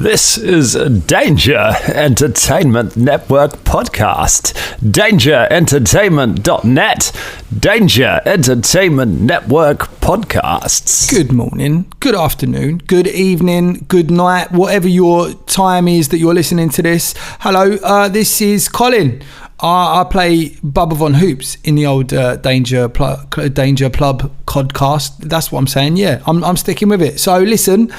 This is Danger Entertainment Network podcast. DangerEntertainment.net. Danger Entertainment Network podcasts. Good morning, good afternoon, good evening, good night, whatever your time is that you're listening to this. Hello, this is Colin. I play Bubba Von Hoops in the old Danger Plub podcast. That's what I'm saying. Yeah, I'm sticking with it. So listen,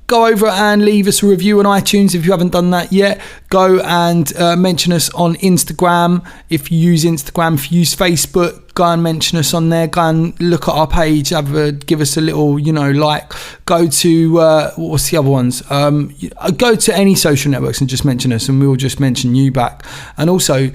go over and leave us a review on iTunes if you haven't done that yet. Go and mention us on Instagram if you use Instagram. If you use Facebook, go and mention us on there. Go and look at our page. Give us a little, like. Go to what's the other ones? Go to any social networks and just mention us, and we'll just mention you back. And also,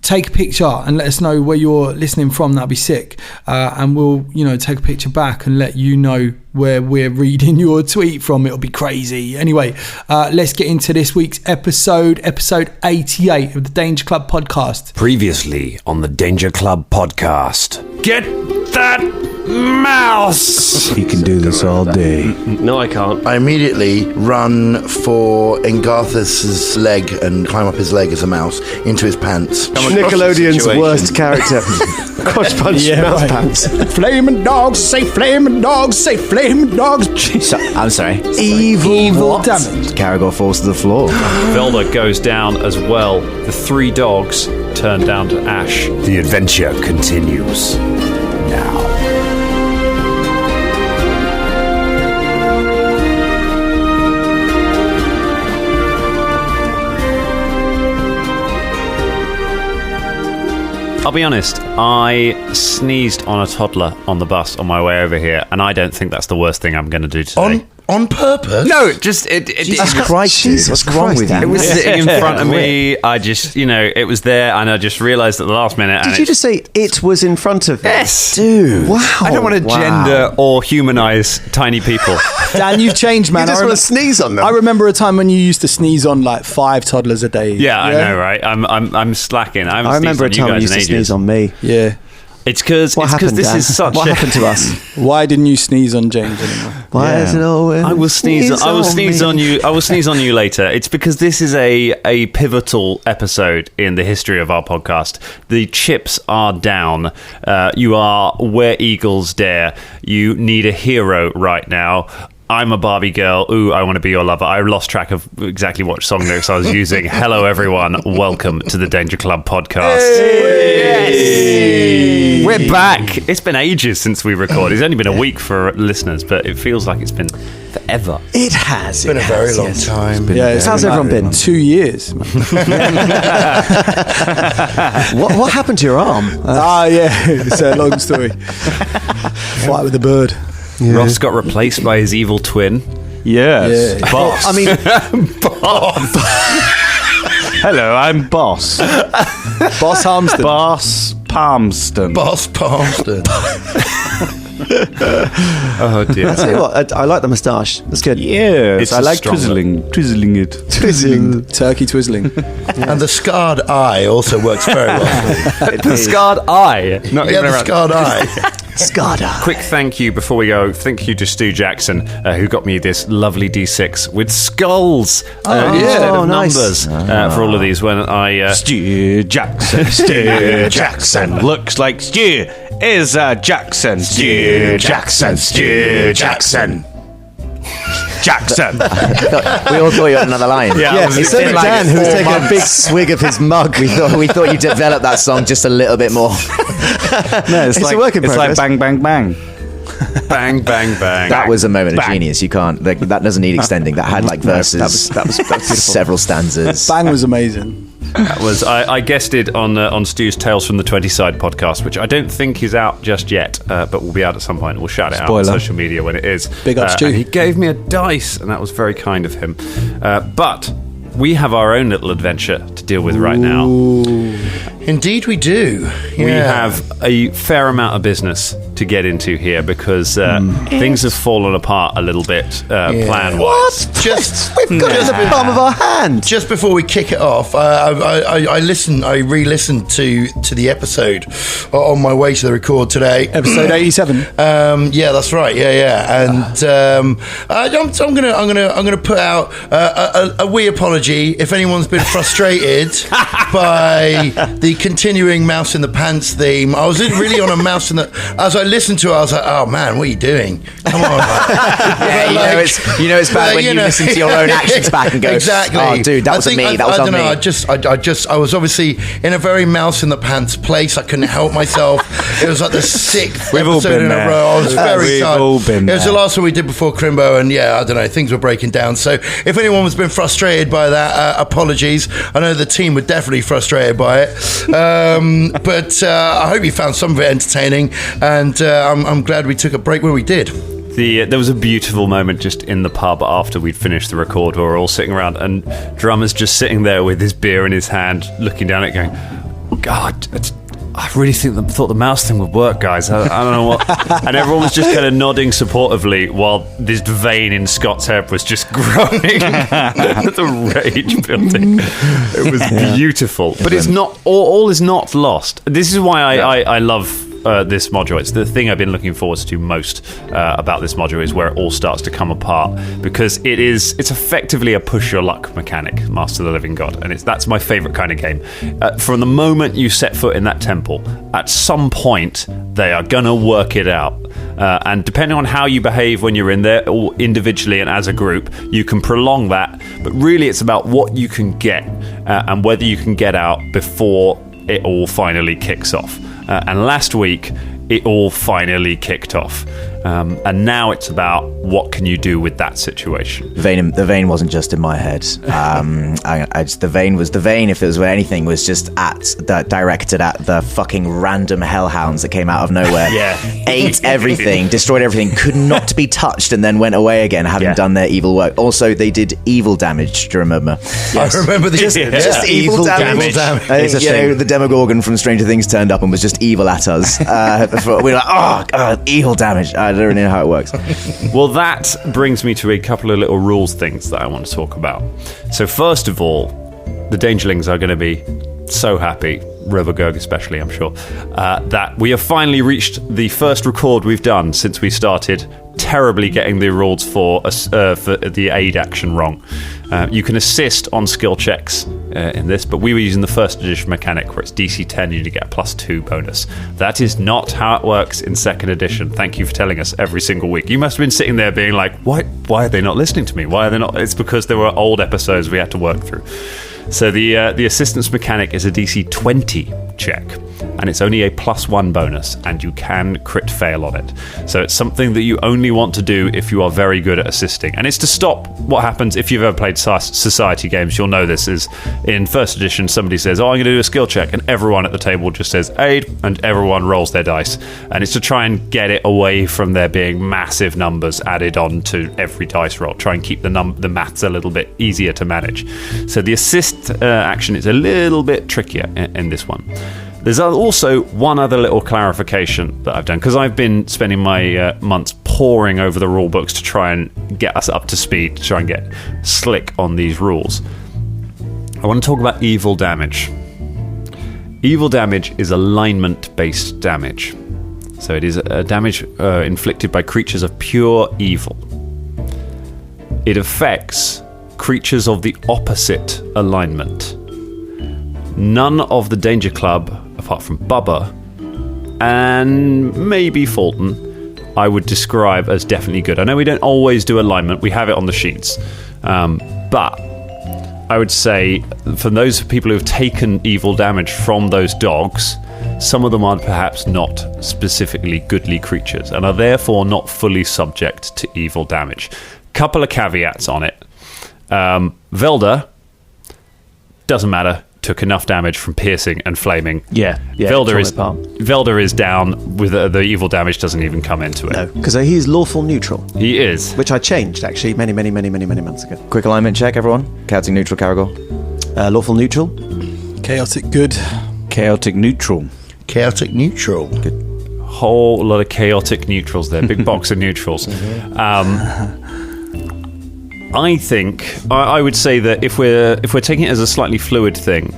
take a picture and let us know where you're listening from. That'd be sick. And we'll, take a picture back and let you know where we're reading your tweet from. It'll be crazy. Anyway, let's get into this week's episode 88 of the Danger Club podcast. Previously on the Danger Club podcast. Get that mouse! He can do this all day. No, I can't. I immediately run for Engarthis' leg and climb up his leg as a mouse into his pants. Nickelodeon's worst character. Cross punch mouse pants. Flaming dogs, say flaming dogs, say flaming dogs. I'm sorry. Evil damage. Caragor falls to the floor. Velda goes down as well. The three dogs turn down to ash. The adventure continues now. I'll be honest, I sneezed on a toddler on the bus on my way over here, and I don't think that's the worst thing I'm going to do today. On purpose? No, Jesus Christ, what's wrong with you? It was sitting in front of me. I just, it was there, and I just realised at the last minute. Did you just say it was in front of you? Yes. Dude. Wow. I don't want to gender or humanise tiny people. Dan, you've changed, man. You just want to sneeze on them. I remember a time when you used to sneeze on like 5 toddlers a day. Yeah, I know, right? I'm slacking. I remember a time when you used to sneeze on me. Yeah. It's because this is such. What happened to us? Why didn't you sneeze on James anymore? Why is it always? I will sneeze on you. I will sneeze on you later. It's because this is a pivotal episode in the history of our podcast. The chips are down. You are where eagles dare. You need a hero right now. I'm a Barbie girl. Ooh, I want to be your lover. I lost track of exactly what song lyrics I was using. Hello, everyone. Welcome to the Danger Club podcast. Hey! Yes! We're back. It's been ages since we recorded. It's only been a week for listeners, but it feels like it's been forever. It has. It's been a very long time. How's everyone been? 2 years. What happened to your arm? It's a long story. Fight with the bird. Yeah. Ross got replaced by his evil twin. Yes. Yeah. Boss. I mean, Boss. Hello, I'm Boss. Boss Harmston. Boss Palmston. Boss Palmston. Oh dear. I'll tell you what, I like the moustache. That's good. Yes, I like twizzling it. Twizzling. Turkey twizzling. And the scarred eye also works very well. The scarred eye. The scarred eye. Scarred. Quick thank you before we go. Thank you to Stu Jackson, who got me this lovely D6 with skulls instead of numbers for all of these. When I Stu Jackson looks like Stu is Jackson. Stu Jackson. We all thought you had another line. Yeah, it's like Dan, who was taking a big swig of his mug. We thought you developed that song just a little bit more. No, it's like, a work in it's progress. like bang, bang, bang. bang, bang, bang. That was a moment of genius. You can't. That doesn't need extending. That had like verses. That was several stanzas. Bang was amazing. That was I guested on Stu's Tales from the 20 Side podcast, which I don't think is out just yet, but will be out at some point. We'll shout it out on social media when it is. Big up, Stu. And he gave me a dice, and that was very kind of him. But we have our own little adventure to deal with right now. Indeed we do. We have a fair amount of business to get into here because things have fallen apart a little bit plan-wise. We've got it in the palm of our hand. Just before we kick it off, I re-listened to the episode on my way to the record today. Episode 87. Yeah, that's right. Yeah. And I'm gonna put out a wee apology if anyone's been frustrated by the continuing Mouse in the Pants theme. I was really on a mouse in the. As I listened to it, I was like, "Oh man, what are you doing? Come on!" Yeah, it's bad when you listen to your own actions back and go, exactly. "Oh, dude, that wasn't me. That was on me." I was obviously in a very Mouse in the Pants place. I couldn't help myself. It was like the 6th episode in a row. I was very tired. It was the last one we did before Crimbo, and I don't know, things were breaking down. So if anyone has been frustrated by that, apologies. I know the team were definitely frustrated by it, but I hope you found some of it entertaining, and I'm glad we took a break when we did. There was a beautiful moment just in the pub after we'd finished the record where we're all sitting around and Drummer's just sitting there with his beer in his hand, looking down at it going, God, I really thought the mouse thing would work, guys. I don't know what. And everyone was just kind of nodding supportively while this vein in Scott's head was just growing. The rage building. It was beautiful. But it's not, all is not lost. This is why I love this module. It's the thing I've been looking forward to most about this module is where it all starts to come apart, because it's effectively a push your luck mechanic, Master of the Living God, and that's my favourite kind of game. From the moment you set foot in that temple, at some point they are gonna work it out, and depending on how you behave when you're in there, or individually and as a group, you can prolong that, but really it's about what you can get and whether you can get out before it all finally kicks off. And last week, it all finally kicked off. And now it's about what can you do with that situation. The vein wasn't just in my head. The vein, if it was anything, was just directed at the fucking random hellhounds that came out of nowhere. Ate everything, destroyed everything, could not be touched, and then went away again, having done their evil work. Also, they did evil damage. Do you remember? Yes. I remember just evil damage. I think, the Demogorgon from Stranger Things turned up and was just evil at us. We were like, oh, God, evil damage. I don't really know how it works. Well, that brings me to a couple of little rules things that I want to talk about. So first of all, the Dangerlings are going to be so happy, Rivergurg especially, I'm sure, that we have finally reached the first record we've done since we started terribly getting the rules for the aid action wrong. You can assist on skill checks in this, but we were using the first edition mechanic where it's DC 10 and you get a +2 bonus. That is not how it works in second edition. Thank you for telling us every single week. You must have been sitting there being like, why are they not listening to me? Why are they not? It's because there were old episodes we had to work through. So the assistance mechanic is a DC 20 check, and it's only a +1 bonus, and you can crit fail on it. So it's something that you only want to do if you are very good at assisting, and it's to stop what happens if you've ever played society games. You'll know this is in first edition. Somebody says, "Oh, I'm going to do a skill check," and everyone at the table just says "aid," and everyone rolls their dice, and it's to try and get it away from there being massive numbers added on to every dice roll. Try and keep the maths a little bit easier to manage. So the assist action is a little bit trickier in this one. There's also one other little clarification that I've done, because I've been spending my months poring over the rule books to try and get us up to speed, to try and get slick on these rules. I want to talk about evil damage. Evil damage is alignment-based damage. So it is a damage inflicted by creatures of pure evil. It affects creatures of the opposite alignment. None of the Danger Club, apart from Bubba and maybe Fulton, I would describe as definitely good. I know we don't always do alignment, we have it on the sheets, but I would say for those people who have taken evil damage from those dogs, some of them are perhaps not specifically goodly creatures and are therefore not fully subject to evil damage. Couple of caveats on it. Velda, doesn't matter, took enough damage from piercing and flaming. Velda is down with the evil damage, doesn't even come into it. No, because he's lawful neutral. He is. Which I changed, actually, many months ago. Quick alignment check, everyone. Chaotic neutral, Caragor. Lawful neutral. Chaotic good. Chaotic neutral. Chaotic neutral. Good. whole lot of chaotic neutrals there. Big box of neutrals. I think I would say that if we're taking it as a slightly fluid thing,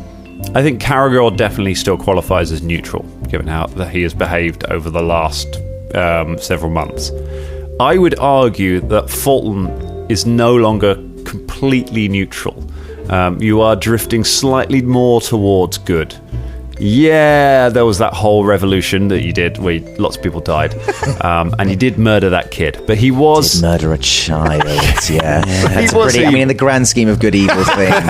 I think Caragor definitely still qualifies as neutral, given how that he has behaved over the last several months. I would argue that Fulton is no longer completely neutral. You are drifting slightly more towards good. Yeah, there was that whole revolution that you did where lots of people died, and you did murder that kid. But he was... Did murder a child, yeah. That's was pretty, I mean, in the grand scheme of good evil things,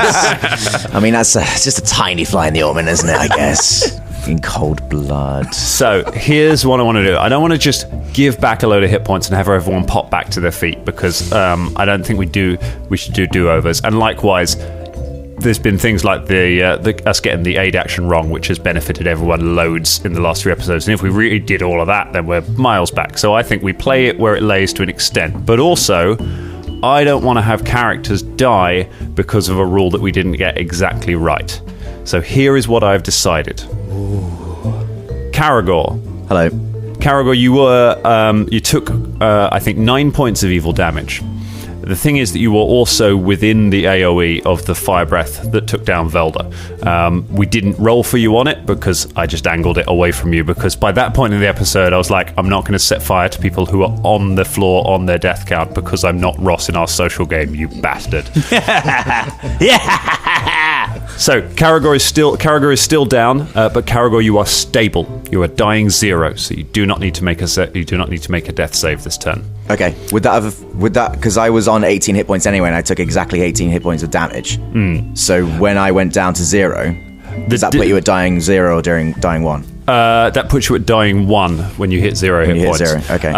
I mean, that's just a tiny fly in the ointment, isn't it, I guess? In cold blood. So here's what I want to do. I don't want to just give back a load of hit points and have everyone pop back to their feet, because I don't think we should do do-overs. And likewise, there's been things like us getting the aid action wrong, which has benefited everyone loads in the last 3 episodes. And if we really did all of that, then we're miles back. So I think we play it where it lays to an extent. But also, I don't want to have characters die because of a rule that we didn't get exactly right. So here is what I've decided. Caragor. Hello. Caragor, you took, I think, 9 points of evil damage. The thing is that you were also within the AoE of the fire breath that took down Velda. We didn't roll for you on it because I just angled it away from you, because by that point in the episode I was like, I'm not going to set fire to people who are on the floor on their death count because I'm not Ross in our social game, you bastard. So Caragor is still down, but Caragor, you are stable. You are dying 0, so you do not need to make a death save this turn. Okay, would that because I was on 18 hit points anyway, and I took exactly 18 hit points of damage. So when I went down to 0, does that put you at dying 0 or during dying 1? That puts you at dying 1 when you hit 0 hit points. 0, okay.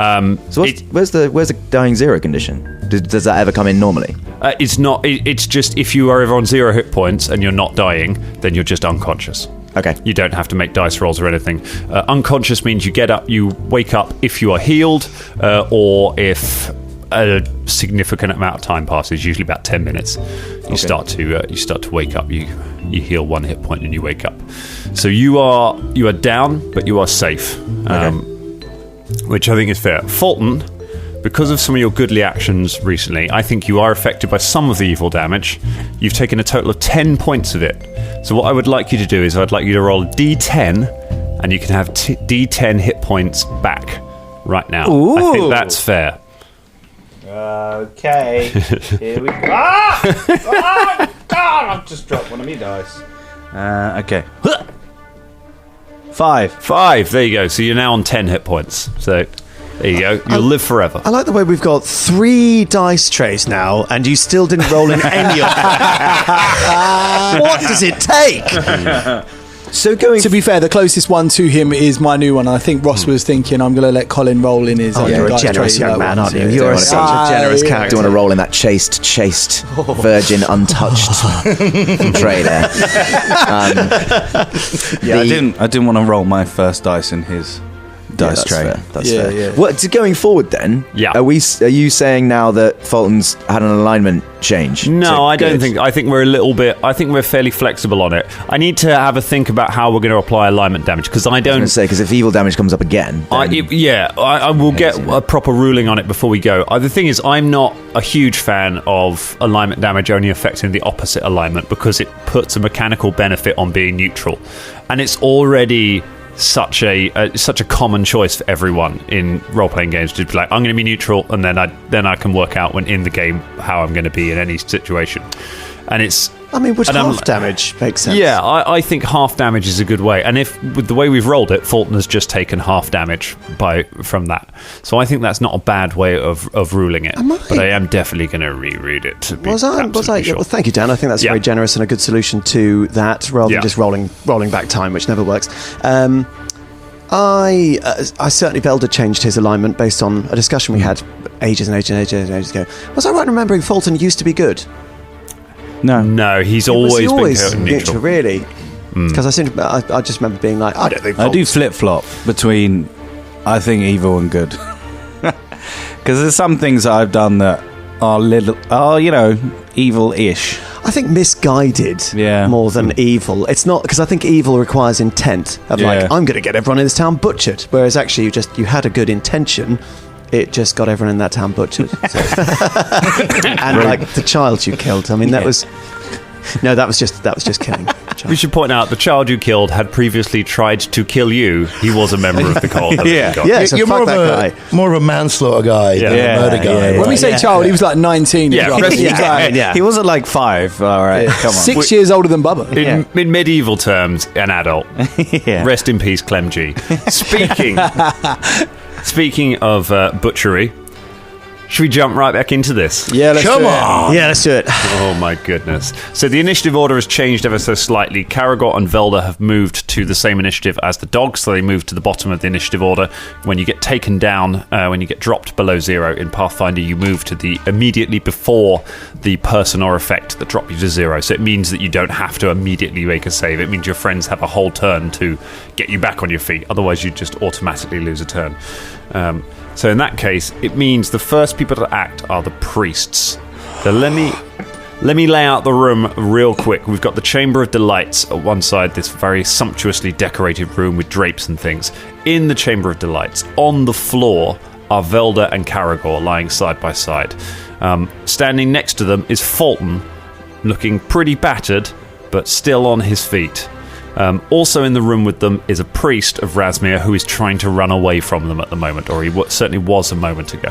So where's the dying 0 condition? Does that ever come in normally? It's not. It's just if you are ever on 0 hit points and you're not dying, then you're just unconscious. Okay. You don't have to make dice rolls or anything. Unconscious means you get up, you wake up if you are healed, or if a significant amount of time passes, usually about 10 minutes. You start to wake up. You heal 1 hit point and you wake up. So you are down, but you are safe, which I think is fair. Fulton, because of some of your goodly actions recently, I think you are affected by some of the evil damage. You've taken a total of 10 points of it. So what I would like you to do is I'd like you to roll a D10, and you can have D10 hit points back right now. Ooh. I think that's fair. Okay. Here we go. Oh, God! I've just dropped one of my dice. Okay. 5. There you go. So you're now on 10 hit points. So... there you go. You'll live forever. I like the way we've got 3 dice trays now, and you still didn't roll in any of them. What does it take? So to be fair, the closest one to him is my new one. I think Ross was thinking, I'm going to let Colin roll in his. You're a generous young man, aren't you? You're such a generous character. Do you want to roll in that chaste, virgin, untouched tray there? I didn't want to roll my first dice in his dice tray. That's fair. Yeah. What, going forward then? Yeah. Are you saying now that Fulton's had an alignment change? No, I don't think. I think we're a little bit. I think we're fairly flexible on it. I need to have a think about how we're going to apply alignment damage, because I don't. I was going to say, because if evil damage comes up again, I will get a proper ruling on it before we go. The thing is, I'm not a huge fan of alignment damage only affecting the opposite alignment, because it puts a mechanical benefit on being neutral, and it's already such a common choice for everyone in role-playing games to be like, I'm going to be neutral, and then I can work out when in the game how I'm going to be in any situation. And it's... which half damage makes sense. Yeah, I think half damage is a good way. And if, with the way we've rolled it, Fulton has just taken half damage from that. So I think that's not a bad way of ruling it. But I am definitely going to reread it to be sure. Well, thank you, Dan. I think that's very generous and a good solution to that, rather than just rolling back time, which never works. I certainly Velda changed his alignment based on a discussion we had ages ago. Was I right in remembering Fulton used to be good? No, he's always been neutral. Really? Because I just remember being like, I don't think I do flip-flop between, I think, evil and good. Because there's some things that I've done that are evil-ish. I think misguided more than evil. It's not, because I think evil requires intent of like, I'm going to get everyone in this town butchered, whereas actually you had a good intention. It just got everyone in that town butchered. So. And like the child you killed, I mean, that was just killing. We should point out the child you killed had previously tried to kill you. He was a member of the cult. So you're more of a manslaughter guy than a murder guy. When we say child, he was like 19. He wasn't like 5. All right, come on. 6 years older than Bubba. In medieval terms, an adult. Rest in peace, Clem G. Speaking of butchery, should we jump right back into this? Yeah, let's do it. Yeah, let's do it. Oh my goodness. So the initiative order has changed ever so slightly. Karagor and Velda have moved to the same initiative as the dogs, so they move to the bottom of the initiative order. When you get taken down, when you get dropped below 0 in Pathfinder, you move to the immediately before the person or effect that drop you to 0. So it means that you don't have to immediately make a save. It means your friends have a whole turn to get you back on your feet. Otherwise, you just automatically lose a turn. So in that case, it means the first people to act are the priests. So let me lay out the room real quick. We've got the Chamber of Delights at one side, this very sumptuously decorated room with drapes and things. In the Chamber of Delights, on the floor, are Velda and Karagor lying side by side. Standing next to them is Fulton, looking pretty battered, but still on his feet. Also in the room with them is a priest of Razmir who is trying to run away from them at the moment, or he certainly was a moment ago.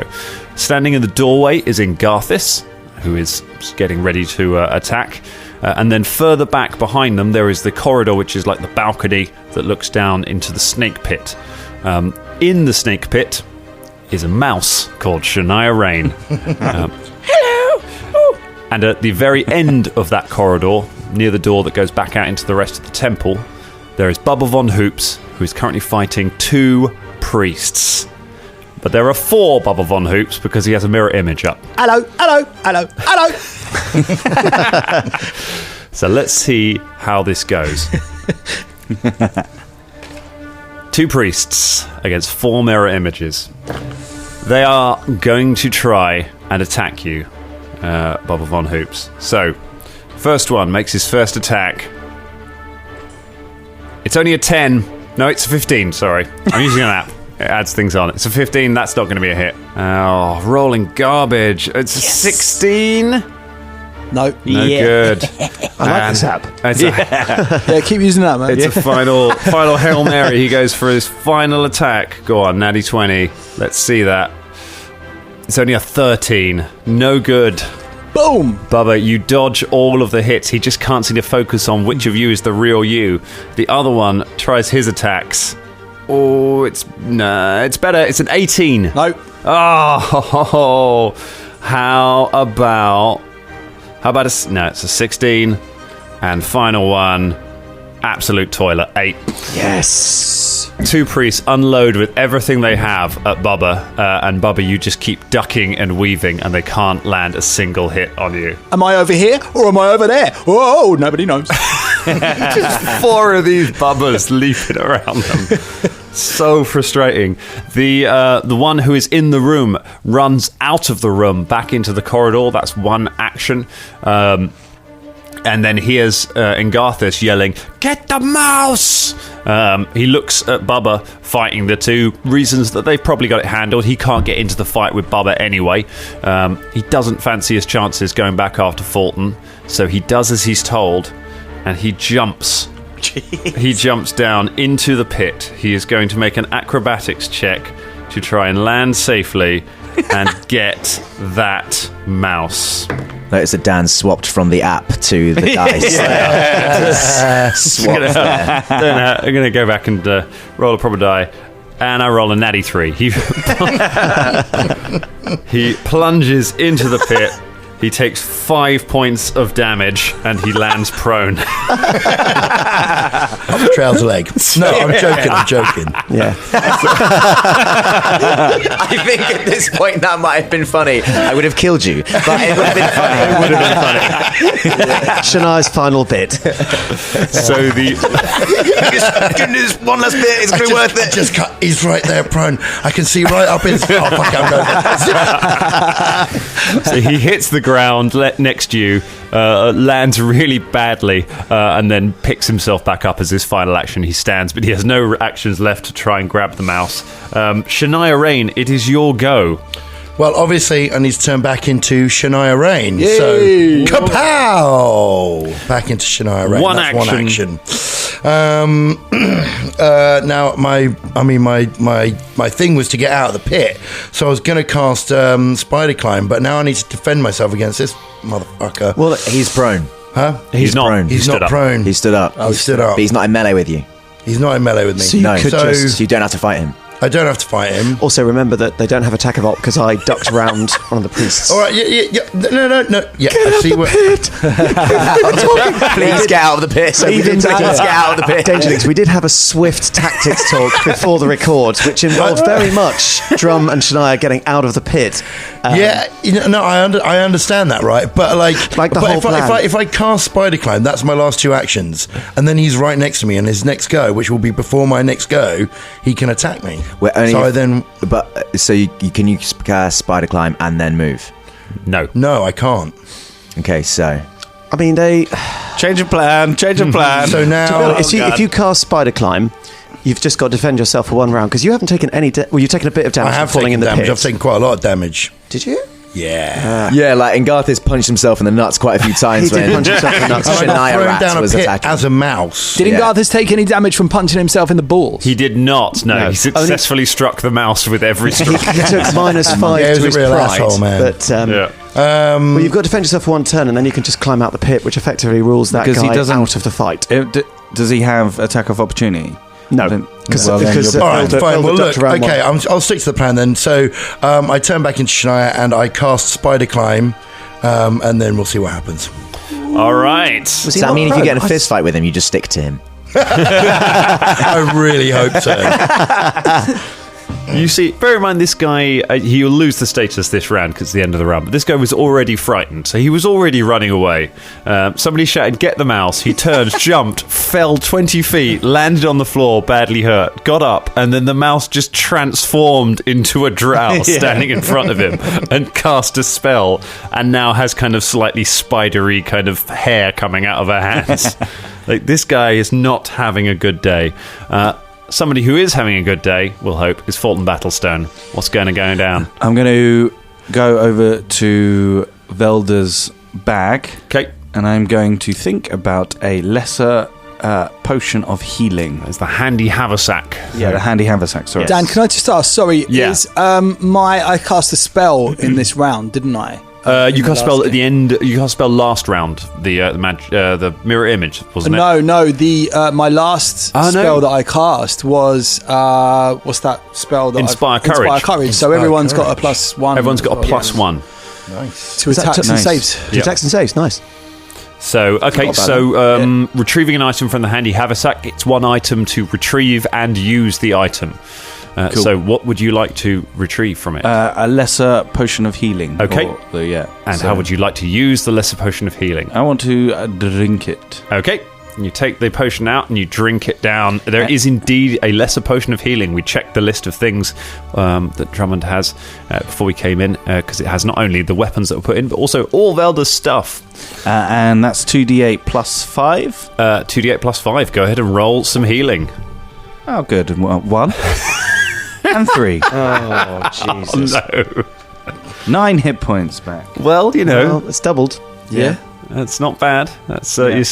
Standing in the doorway is Engarthis, who is getting ready to attack. And then further back behind them, there is the corridor, which is like the balcony that looks down into the snake pit. In the snake pit is a mouse called Shania Rain. Hello! Ooh. And at the very end of that corridor, near the door that goes back out into the rest of the temple, there is Bubba Von Hoops, who is currently fighting 2 priests. But there are 4 Bubba Von Hoops because he has a mirror image up. Hello. So let's see how this goes. 2 priests against 4 mirror images. They are going to try and attack you, Bubba Von Hoops. So, first one makes his first attack. It's only a 10. No, it's a 15, sorry. I'm using an app. It adds things on. It's a 15, that's not going to be a hit. Oh, rolling garbage. It's a 16. No. No good. I like this app. Yeah, keep using that, man. It's a final Hail Mary. He goes for his final attack. Go on, natty 20. Let's see that. It's only a 13. No good. Boom! Bubba, you dodge all of the hits. He just can't seem to focus on which of you is the real you. The other one tries his attacks. Oh, it's better. It's an 18. No. Oh, how about it's a 16. And final one, absolute toilet, 8. Yes. 2 priests unload with everything they have at Bubba, and Bubba, you just keep ducking and weaving, and they can't land a single hit on you. Am I over here or am I over there? Whoa, nobody knows. Just 4 of these Bubbas leaping around them. So frustrating. The one who is in the room runs out of the room back into the corridor. That's one action. And then hears Engarthis yelling, "Get the mouse!" He looks at Bubba fighting the 2. Reasons that they've probably got it handled. He can't get into the fight with Bubba anyway. He doesn't fancy his chances going back after Fulton, so he does as he's told, and he jumps. Jeez. He jumps down into the pit. He is going to make an acrobatics check to try and land safely and get that mouse. Notice that Dan swapped from the app to the dice. I'm going to go back and roll a proper die. And I roll a natty 3. He plunges into the pit. He takes 5 points of damage and he lands prone. Off a trouser leg. No, I'm joking. Yeah. I think at this point that might have been funny. I would have killed you, but it would have been funny. It would have been funny. Shania's final bit. So goodness, one last bit. It's going to be worth it. Just cut. He's right there, prone. I can see right up his. Oh fuck! I'm going. So he hits the ground. ground next to you, lands really badly, and then picks himself back up as his final action. He stands, but he has no actions left to try and grab the mouse. Shania Rain, it is your go. Well, obviously, I need to turn back into Shania Rain. Yay! So, kapow! Back into Shania Rain. One That's action. Now, my thing was to get out of the pit, so I was going to cast Spider Climb, but now I need to defend myself against this motherfucker. Well, he's prone. Huh? He's not prone. He's not prone. He stood up. Oh, he stood up. But he's not in melee with you. He's not in melee with me. So you could just- So you don't have to fight him. I don't have to fight him. Also, remember that they don't have attack of op because I ducked around one of the priests. All right, yeah. No. Yeah, I see what. Please get out of the pit. We did Please get out of the pit. Dangerlings, we did have a swift tactics talk before the record, which involved very much Drum and Shania getting out of the pit. Yeah, I understand that, right? But the whole plan. If I cast Spider Climb, that's my last two actions, and then he's right next to me, and his next go, which will be before my next go, he can attack me. So you can cast Spider Climb and then move? No, I can't. Okay, so I mean, they Change of plan. So now, if you cast Spider Climb, you've just got to defend yourself for one round because you haven't taken any. You've taken a bit of damage I have from falling taken in the damage. pit. I've taken quite a lot of damage. Did you? Yeah. yeah, like Engarthis punched himself in the nuts quite a few times. He did when punch himself in the nuts. I got Shania thrown Rat down a was pit attacking. as a mouse. Did Engarthis take any damage from punching himself in the balls? he did not. No, he successfully struck the mouse with every He strike. took -5 Yeah, he was to a his real pride, asshole, man. but well, you've got to defend yourself for one turn, and then you can just climb out the pit, which effectively rules that Because he guy doesn't- out of the fight. Does he have attack of opportunity? No, because All right, fine. Well, look, okay, I'll stick to the plan then. So I turn back into Shania and I cast Spider Climb, and then we'll see what happens. All right. Does that mean if you get in a fist fight with him, you just stick to him? I really hope so. You see, bear in mind, this guy, he'll lose the status this round because it's the end of the round, but this guy was already frightened, so he was already running away. Somebody shouted, "Get the mouse." He turned, jumped, fell 20 feet, landed on the floor, badly hurt, got up, and then the mouse just transformed into a drow standing in front of him and cast a spell, and now has kind of slightly spidery kind of hair coming out of her hands. Like, this guy is not having a good day. Somebody who is having a good day, we'll hope, is Fulton Battlestone. What's going down? I'm going to go over to Velda's bag. Okay. And I'm going to think about a lesser potion of healing. It's the handy haversack. Yeah, the handy haversack, sorry. Dan, can I just ask? Sorry, Yeah. I cast a spell in this round, didn't I? You cast a spell at the end. You cast a spell last round. The mirror image, wasn't it? No. My last spell that I cast was what's that spell? That Inspire Courage. Inspire Courage. So everyone's got a +1. Everyone's got a +1. Nice. To attacks and saves. To attacks and saves, nice. So, retrieving an item from the handy haversack, it's one item to retrieve and use the item. Cool. So what would you like to retrieve from it? A lesser potion of healing. Okay. And So how would you like to use the lesser potion of healing? I want to drink it. Okay. You take the potion out and you drink it down. There is indeed a lesser potion of healing. We checked the list of things that Drummond has before we came in, because it has not only the weapons that were put in, but also all Velda's stuff. And that's 2d8 +5. 2d8 +5. Go ahead and roll some healing. Oh, good. Well, 1 and 3. Oh, Jesus. No. 9 hit points back. Well, Well, it's doubled. Yeah. That's not bad. That's okay.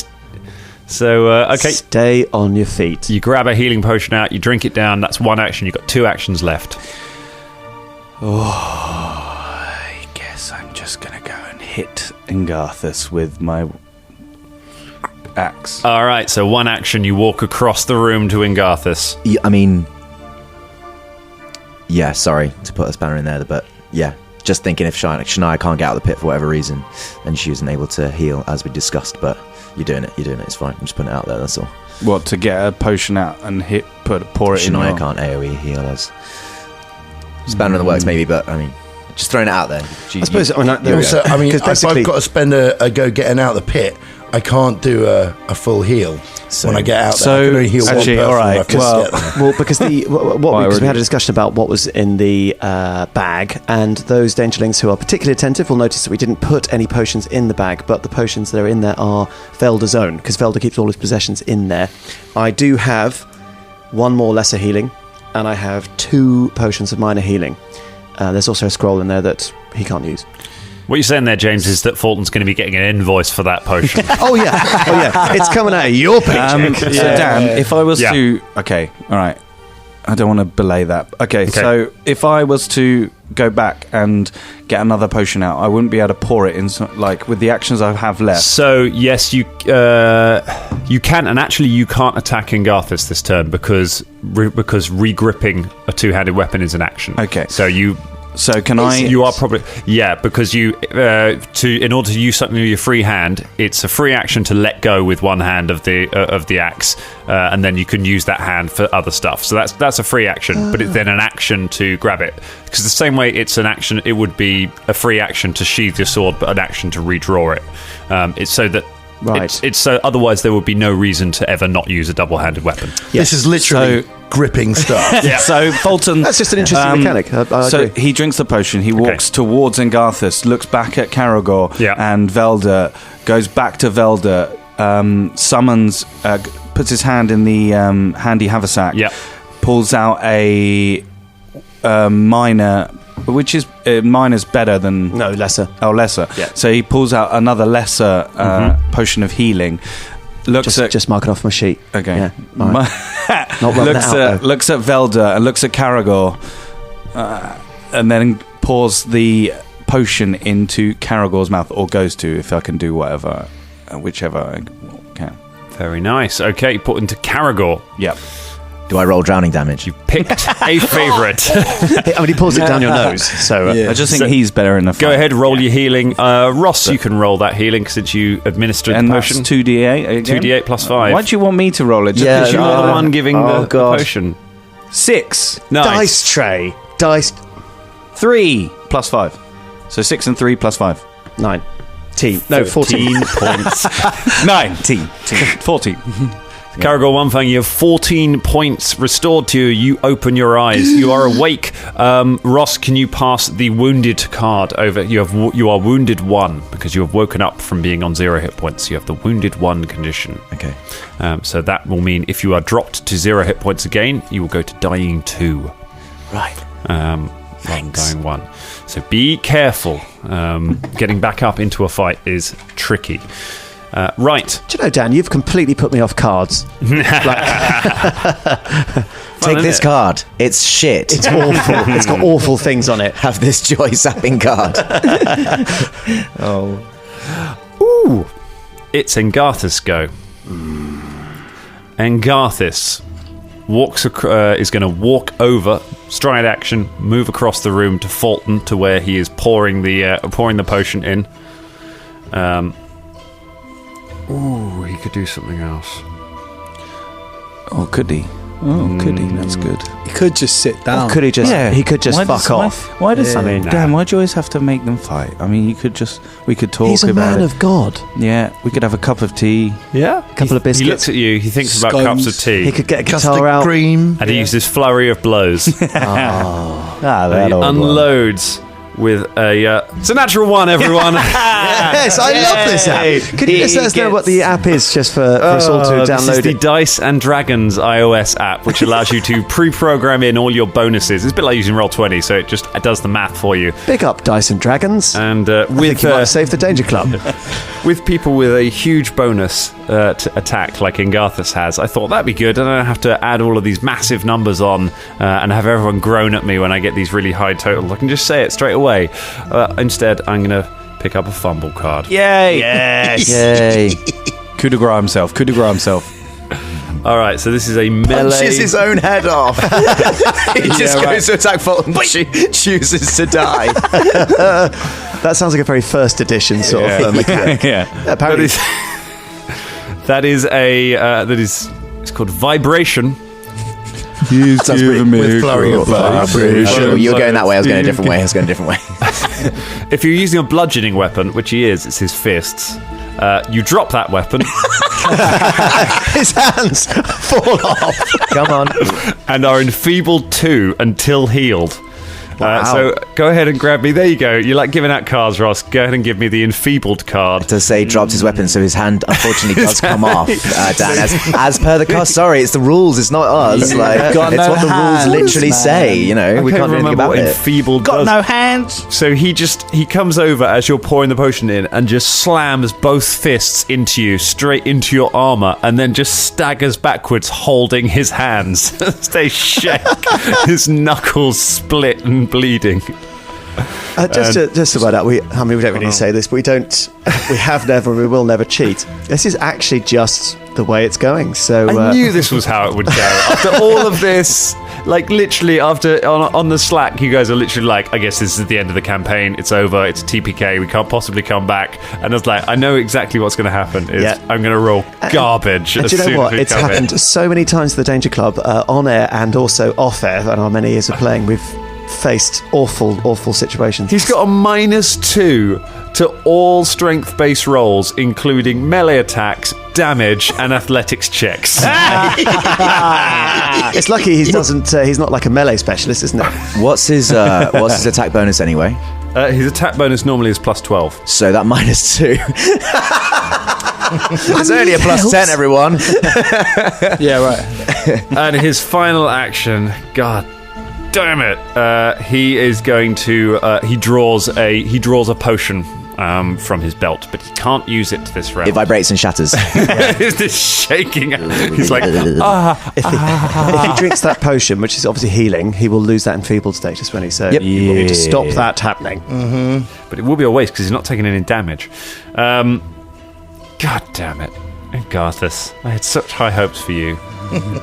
Stay on your feet. You grab a healing potion out, you drink it down. That's one action. You've got 2 actions left. I guess I'm just going to go and hit Engarthis with my axe. All right, so one action. You walk across the room to Engarthis. Yeah, sorry to put a spanner in there, but yeah, just thinking if Shania can't get out of the pit for whatever reason, and she wasn't able to heal as we discussed, but you're doing it, it's fine. I'm just putting it out there, that's all. What, to get a potion out and pour it in? Shania can't AoE heal us. Spanner in the works maybe, but I mean, just throwing it out there. I suppose. Also, if I've got to spend a go getting out of the pit, I can't do a full heal. So, when I get out there, I can only heal one person. All right. Because we had a discussion about what was in the bag, and those dangerlings who are particularly attentive will notice that we didn't put any potions in the bag, but the potions that are in there are Velda's own, because Velda keeps all his possessions in there. I do have one more lesser healing, and I have 2 potions of minor healing. There's also a scroll in there that he can't use. What you're saying there, James, is that Fulton's going to be getting an invoice for that potion. Oh yeah, it's coming out of your paycheck. So Dan, if I was to... Okay, all right. I don't want to belay that. Okay, so if I was to go back and get another potion out, I wouldn't be able to pour it in, with the actions I have left. So, yes, you can, and actually you can't attack Engarthis this turn because re-gripping a two-handed weapon is an action. Okay. So can I? You are probably because you in order to use something with your free hand, it's a free action to let go with one hand of the axe, and then you can use that hand for other stuff. So that's a free action, but it's then an action to grab it. Because the same way it's an action, it would be a free action to sheathe your sword, but an action to redraw it. It's so that. Right. It's so otherwise there would be no reason to ever not use a double-handed weapon. Yes. This is literally gripping stuff. So Fulton, that's just an interesting mechanic. I agree. He drinks the potion. He walks towards Engarthis, looks back at Caragor and Velda, goes back to Velda, summons, puts his hand in the handy haversack, pulls out a minor. Which is miner's better than lesser. Oh, lesser. Yeah. So he pulls out another lesser potion of healing. Just mark it off my sheet. Okay. Yeah. Right. Looks at Velda and looks at Caragor, and then pours the potion into Caragor's mouth, or goes to, if I can do whichever I can. Very nice. Okay, put into Caragor. Yep. Do I roll drowning damage? You picked a favourite. I mean, he pulls it down your nose. So I just think he's better in the fight. Go ahead, roll your healing. Ross, you can roll that healing since you administered the potion. And that's 2d8 again? 2d8 plus 5. Why do you want me to roll it? Just because you are the one giving the potion. 6. Nice. Dice tray. Dice. 3 plus 5. So 6 and 3 plus 5. 9. 14 points. 19. 14. Caragor One-Fang, you have 14 points restored to you. You open your eyes. You are awake. Ross, can you pass the wounded card over? You are wounded 1 because you have woken up from being on 0 hit points. You have the wounded 1 condition. Okay. So that will mean if you are dropped to 0 hit points again, you will go to dying 2. Right. Thanks. Dying 1. So be careful. Getting back up into a fight is tricky. Right. Do you know, Dan, you've completely put me off cards. Take this card. It's shit. It's awful. It's got awful things on it. Have this joy-sapping card. Ooh. It's Engarthis' go. Engarthis is going to walk over, stride action, move across the room to Fulton, to where he is pouring the potion in. Ooh, he could do something else. Oh, could he? Could he? That's good. He could just sit down. Or could he just? Yeah. He could just fuck off. Why does? I mean, Dan, why do you always have to make them fight? I mean, we could talk about it. He's a man of God. Yeah, we could have a cup of tea. Yeah, a couple of biscuits. He looks at you. He thinks about cups of tea. He could get a guitar out. Cream. And he uses flurry of blows. He unloads with it's a natural 1, everyone. Yes, I love this app. Could you just let us know what the app is, just for us all to download? This is the Dice and Dragons iOS app, which allows you to pre-program in all your bonuses. It's a bit like using Roll20, so it does the math for you. Big up Dice and Dragons. And I think you might save the Danger Club. With people with a huge bonus to attack, like Engarthis has, I thought that'd be good. I don't have to add all of these massive numbers on and have everyone groan at me when I get these really high totals. I can just say it straight away. Instead, I'm going to pick up a fumble card. Yay! Yes! Yay! Coup de grace himself. All right, so this is a melee. Punches his own head off. He just goes to attack Fulton, chooses to die. That sounds like a very first edition sort of mechanic. Apparently, it's called Vibration. He's giving me with flurry of vibration. Oh, you're going that way. I was going a different way. If you're using a bludgeoning weapon, which he is, it's his fists. You drop that weapon. His hands fall off. Come on. And are enfeebled 2 until healed. Wow. So go ahead and grab me. There you go. You like giving out cards, Ross. Go ahead and give me the enfeebled card. To say dropped his weapon, so his hand unfortunately does come off. Dan, as per the cost. Sorry, it's the rules. It's not us. Like it's what the rules literally say. You know, we can't do anything about it. Enfeebled Got does. no hands. So he comes over as you're pouring the potion in and just slams both fists into you, straight into your armor, and then just staggers backwards, holding his hands as they shake. His knuckles split and bleeding. Just about that, we don't really say this, but we have never, we will never cheat. This is actually just the way it's going. So I knew this was how it would go. After all of this, like literally after on the Slack, you guys are literally like, I guess this is the end of the campaign. It's over. It's a TPK. We can't possibly come back. And I was like, I know exactly what's going to happen. I'm going to roll garbage. And do you know what? It's happened so many times to the Danger Club, on air and also off air. And our many years of playing, we've faced awful situations. He's got a -2 to all strength-based rolls, including melee attacks, damage, and athletics checks. It's lucky he's not like a melee specialist, isn't it? What's his attack bonus anyway? His attack bonus normally is +12. So that -2. It's only a +10, everyone. Yeah, right. And his final action, God damn it! He is going to. He draws a potion from his belt, but he can't use it this round. It vibrates and shatters. He's just shaking. He's like, If he drinks that potion, which is obviously healing, he will lose that enfeebled status when he says, Yep. You will need to stop that happening. Mm-hmm. But it will be a waste because he's not taking any damage. God damn it, Engarthis! I had such high hopes for you.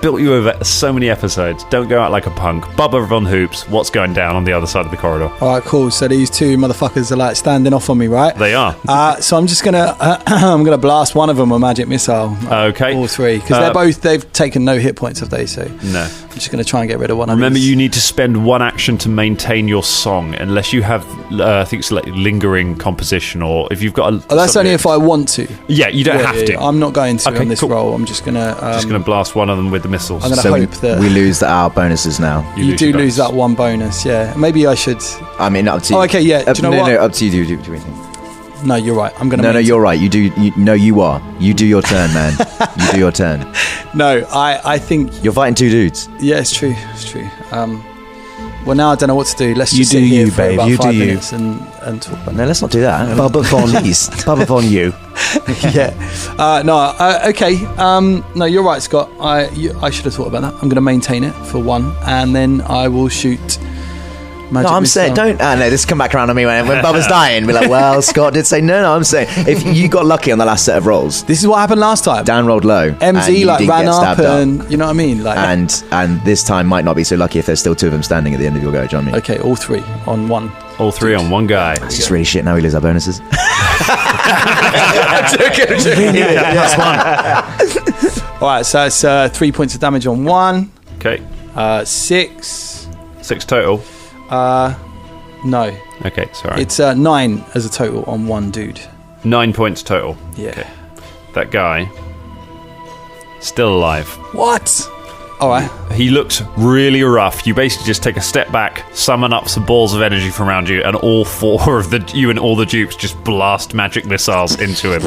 Built you over so many episodes. Don't go out like a punk. Bubba Von Hoops, what's going down on the other side of the corridor? All right, cool. So these two motherfuckers are like standing off on me, right? They are. So I'm just gonna I'm gonna blast one of them with magic missile. Okay. All three, because they've taken no hit points, have they? So no. I'm just gonna try and get rid of one. Remember, you need to spend one action to maintain your song, unless you have I think it's like lingering composition, or if you've got a. That's only if I want to. Yeah, you don't have to. I'm not going to on this cool. roll. I'm just gonna blast one of them with the missiles. I'm gonna hope that we lose our bonuses now. You do lose that one bonus. Yeah, maybe I should. I mean, up to you. Oh, okay, yeah. Do you know what? No, up to you. Do anything. No, you're right. I'm gonna. No, you're right. You do. You are. You do your turn, man. You do your turn. No, I think you're fighting two dudes. Yeah, it's true. It's true. Well, now I don't know what to do. Let's just you do sit here you, for babe. about You 5 do you. minutes and talk about it. No, let's not do that. Bubba Von you. Yeah. Okay. No, you're right, Scott. I should have thought about that. I'm going to maintain it for one, and then I will shoot. Magic I'm saying don't. No, this come back around on me when Bubba's dying. Be like, well, Scott did say no. I'm saying if you got lucky on the last set of rolls, this is what happened last time. Dan rolled low. MZ like ran up, and you know what I mean. Like, and this time might not be so lucky if there's still two of them standing at the end of your go. Do you know what I mean? Okay, all three on one. All three on one guy. It's just really shit. Now we lose our bonuses. That's one. All right, so it's 3 points of damage on one. Okay. 6. 6 total. No. Okay, sorry. It's 9 as a total on one dude. 9 points total. Yeah. Okay. That guy, still alive. What? All right. He looks really rough. You basically just take a step back, summon up some balls of energy from around you, and all four of you and all the dupes just blast magic missiles into him.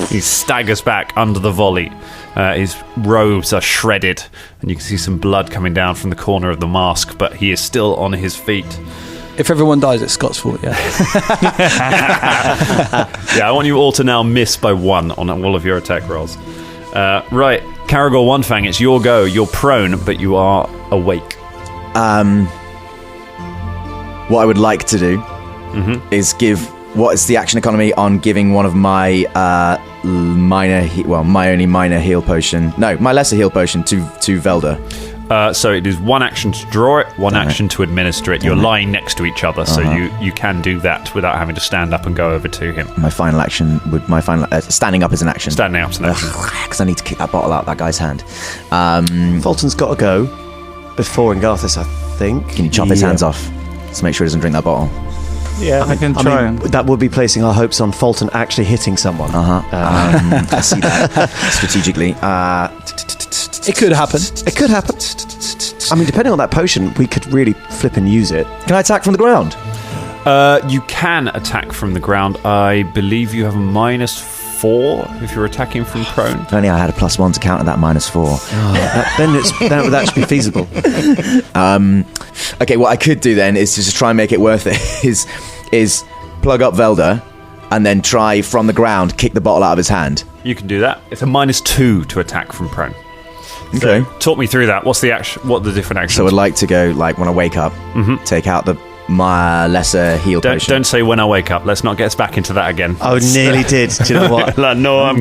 He staggers back under the volley. His robes are shredded, and you can see some blood coming down from the corner of the mask, but he is still on his feet. If everyone dies, it's Scott's fault, yeah. Yeah, I want you all to now miss by 1 on all of your attack rolls. Right, Caragor Onefang, it's your go. You're prone, but you are awake. What I would like to do is give... What is the action economy on giving one of my my only minor heal potion... No, my lesser heal potion to Velda? So it is 1 action to draw it, 1 action to administer it. You're lying next to each other, so you can do that without having to stand up and go over to him. My final action standing up is an action. Standing up is an action. Because I need to kick that bottle out of that guy's hand. Fulton's got to go before Engarthis, I think. Can you chop his hands off? Let's make sure he doesn't drink that bottle. Yeah, I can try. I mean, that would be placing our hopes on Fulton actually hitting someone. I see that strategically. It could happen. It could happen. I mean, depending on that potion, we could really flip and use it. Can I attack from the ground? You can attack from the ground. I believe you have a -4 if you're attacking from prone. If only I had a +1 to counter that -4. That would actually be feasible. Okay, what I could do then is to just try and make it worth it. Is plug up Velda and then try from the ground kick the bottle out of his hand. You can do that. It's a -2 to attack from prone. Okay. So, talk me through that. What's the action? What are the different actions? So I'd like to go like when I wake up, take out my lesser heal potion. Don't say when I wake up. Let's not get us back into that again. I nearly did. Do you know what? Like, no, I'm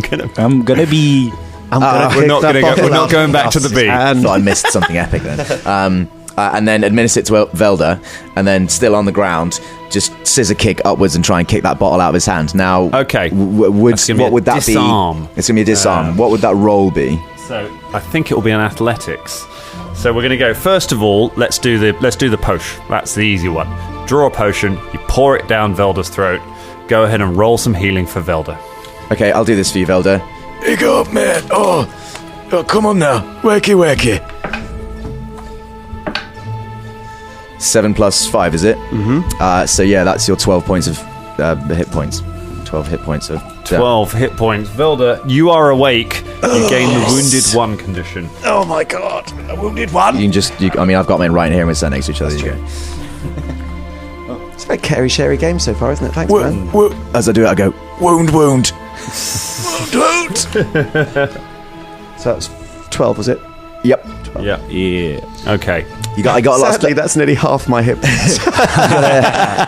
gonna be. We're not going back to the beat. I thought I missed something epic then. And then administer it to Velda, and then still on the ground, just scissor kick upwards and try and kick that bottle out of his hand. Now, okay, what would that disarm. be? It's gonna be a disarm. What would that roll be? So I think it will be an athletics. So we're going to go. First of all, let's do the potion. That's the easy one. Draw a potion. You pour it down Velda's throat. Go ahead and roll some healing for Velda. Okay, I'll do this for you, Velda. Wake up, man. Oh, come on now. Wakey. 7 + 5, is it? Mm-hmm. So yeah, that's your 12 points of hit points. 12 hit points of... 12 hit points. Velda, you are awake. You gain the wounded one condition. Oh my god, a wounded one. You can just... I mean, I've got mine right here and we're sat next to each other. There you go. It's a very carry-sherry game so far, isn't it? Thanks, man. As I do it, I go, wound. Wound. So that's 12, was it? Yep. 12. Yeah. Okay. I got a lot. Sadly, that's nearly half my hit points.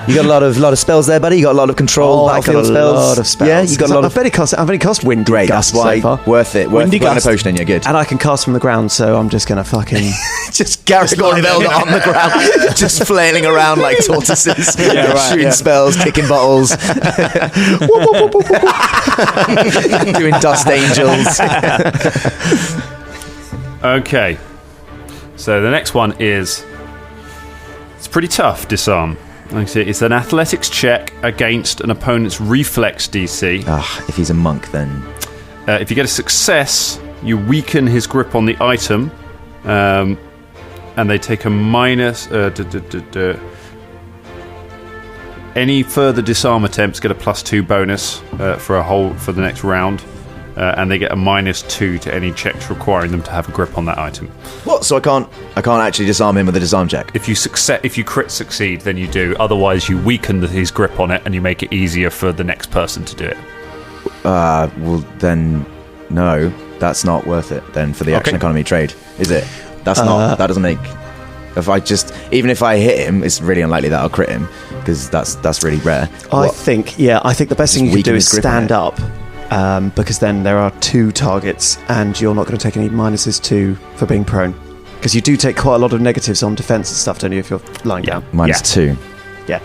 You got a lot of spells there, buddy. You got a lot of control, backfield spells. A lot of spells. Yeah, you got a lot of. I've only cast Wind. Great, Gust that's why so far. worth it. Worth Windy putting a Gust. potion in. You're good. And I can cast from the ground, so I'm just gonna fucking Just Garrigor and Velda on the ground, just flailing around like tortoises, shooting spells, kicking bottles, doing dust angels. Okay. So the next one is... It's pretty tough, disarm. Like I say, it's an athletics check against an opponent's reflex DC. If he's a monk, then... If you get a success, you weaken his grip on the item, and they take a minus... Any further disarm attempts get a +2 bonus for the next round. And they get a -2 to any checks requiring them to have a grip on that item. What? So I can't actually disarm him with a disarm check? If you crit succeed, then you do. Otherwise, you weaken his grip on it, and you make it easier for the next person to do it. Well, then, no, that's not worth it. Then for the action economy trade, is it? That's not. That doesn't make. Even if I hit him, it's really unlikely that I'll crit him because that's really rare. I think the best thing you can do is stand up. Because then there are 2 targets and you're not going to take any -2 for being prone. Because you do take quite a lot of negatives on defense and stuff, don't you, if you're lying down? -2. Yeah.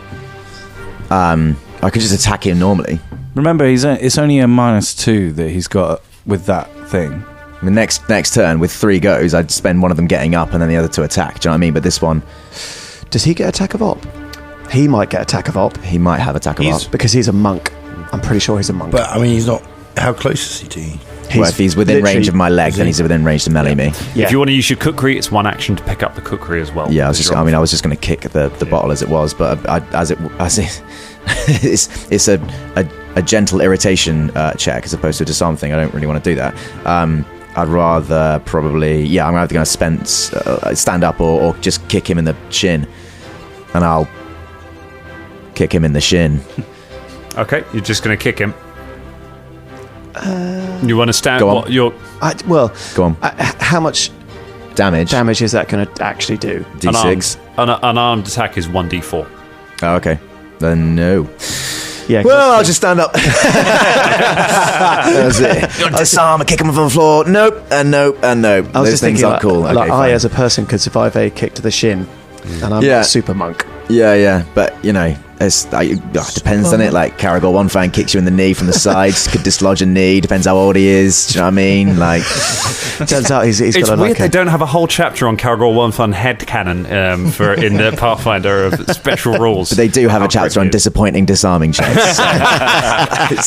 I could just attack him normally. Remember, it's only a -2 that he's got with that thing. The next turn, with 3 goes, I'd spend one of them getting up and then the other to attack. Do you know what I mean? But this one... Does he get attack of op? He might get attack of op. He might have attack of op. Because he's a monk. I'm pretty sure he's a monk. But, I mean, he's not... How close is he to you? Well, if he's within range of my leg, then he's within range to melee me. Yeah. If you want to use your kukri, it's one action to pick up the kukri as well. Yeah, I was just going to kick the bottle as it was, but it's a gentle irritation check as opposed to a disarm thing. I don't really want to do that. I'd rather probably... I'm either going to stand up or just kick him in the shin. And I'll kick him in the shin. Okay, you're just going to kick him. You want to stand? Go on. Go on. How much damage is that going to actually do? D6. An unarmed attack is 1d4. Oh, okay. Then no. Yeah. Well, I'll just stand up. That's it. You'll disarm and kick him from the floor. Nope, and nope, and nope. Those things aren't cool. Like I, as a person, could survive a kick to the shin, and I'm a super monk. Yeah, but, depends on it. Like Caragor one fine kicks you in the knee from the side, could dislodge a knee. Depends how old he is. Do you know what I mean? Like, turns out he's it's got a weird they don't have a whole chapter on Caragor one fun head cannon for in the Pathfinder of special rules. But they do have a chapter on disappointing disarming checks.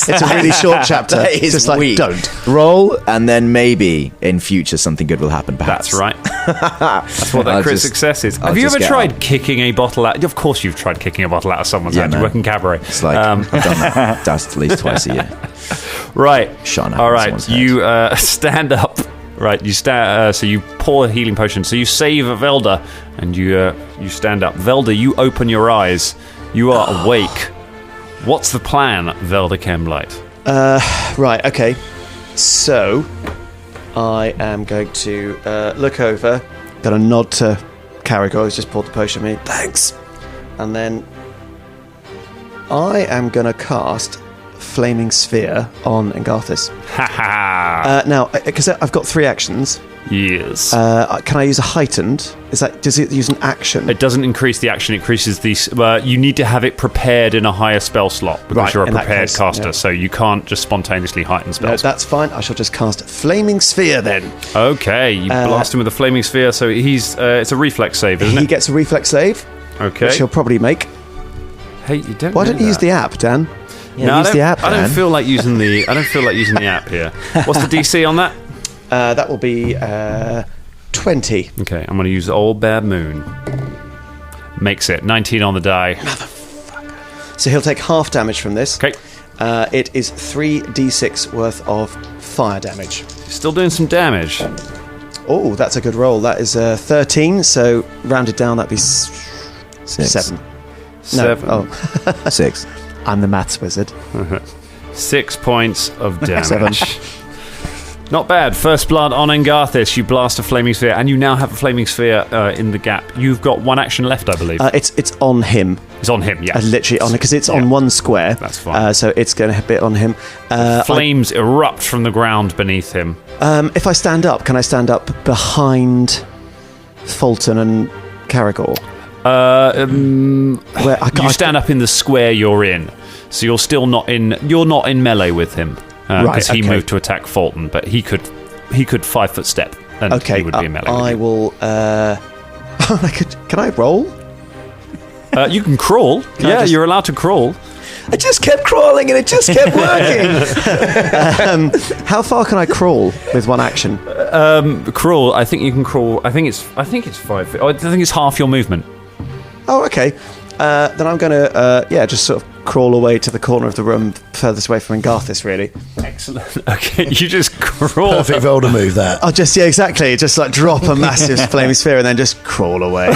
It's a really short chapter. It's just like don't roll, and then maybe in future something good will happen. Perhaps. That's right. That's what that crit success is. Have you ever tried kicking a bottle out? Of course, you've tried kicking a bottle out of someone's hand. You work in cabaret. It's like I've done that. That's at least twice a year. Right. All right. You stand up. Right. You stand. So you pour a healing potion. So you save Velda, and you stand up. Velda, you open your eyes. You are awake. What's the plan, Velda Chemblight? Right. Okay. So I am going to look over. Got a nod to Caragor, who's just poured the potion on me. Thanks. And then I am going to cast Flaming Sphere on Engarthis. Now, because I've got 3 actions. Yes. Can I use a heightened? Does it use an action? It doesn't increase the action. It increases the. You need to have it prepared in a higher spell slot because you're a prepared caster, so you can't just spontaneously heighten spells. No, that's fine. I shall just cast Flaming Sphere then. Okay, you blast him with a Flaming Sphere, so he's. It's a reflex save, isn't it? He gets a reflex save. Okay. Which he'll probably make. Hey, you don't. Why don't you use the app, Dan? Yeah, use the app. I don't feel like using the. I don't feel like using the app here. What's the DC on that? That will be 20. Okay, I'm going to use Old Bad Moon. Makes it 19 on the die. Motherfucker. So he'll take half damage from this. Okay. It is 3d6 worth of fire damage. Still doing some damage. Oh, that's a good roll. That is 13. So rounded down, that'd be 7. 7. No, oh. 6. I'm the maths wizard. 6 points of damage. 7. Not bad. First blood on Engarthis. You blast a flaming sphere, and you now have a flaming sphere in the gap. You've got 1 action left, I believe. It's on him. It's on him, yeah. Literally on it, because it's on 1 square. That's fine. So it's going to hit on him. Flames erupt from the ground beneath him. If I stand up, can I stand up behind Fulton and Caragor? You stand up in the square you're in, so you're still not in. You're not in melee with him. Because he moved to attack Fulton, but he could 5-foot step, and he would be in melee. I will. Can I roll? You can crawl. You're allowed to crawl. I just kept crawling, and it just kept working. How far can I crawl with 1 action? Crawl. I think you can crawl. I think it's 5 feet. I think it's half your movement. Oh, okay. Then I'm going to, just sort of crawl away to the corner of the room furthest away from Engarthis, really. Excellent. Okay, you just crawl. Perfect Velda move, that. I'll just, exactly. Just like drop a massive flaming sphere and then just crawl away.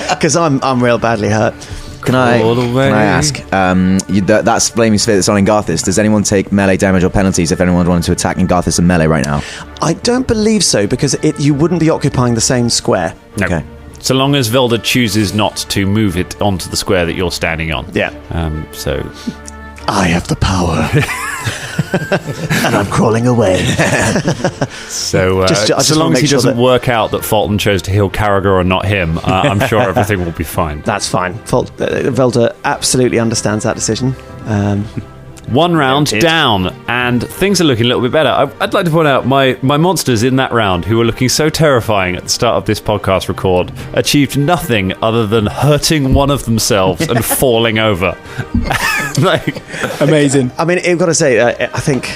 Because I'm real badly hurt. Can I ask, that's flaming sphere that's on Engarthis, does anyone take melee damage or penalties if anyone wanted to attack Engarthis in melee right now? I don't believe so, because you wouldn't be occupying the same square. No. Okay. So long as Velda chooses not to move it onto the square that you're standing on. Yeah. So I have the power. And I'm crawling away. So so long as he doesn't work out that Fulton chose to heal Caragor and not him, I'm sure everything will be fine. That's fine. Velda absolutely understands that decision. 1 round down, and things are looking a little bit better. I'd like to point out my monsters in that round, who were looking so terrifying at the start of this podcast record, achieved nothing other than hurting one of themselves and falling over. Amazing. I mean, I've got to say, I think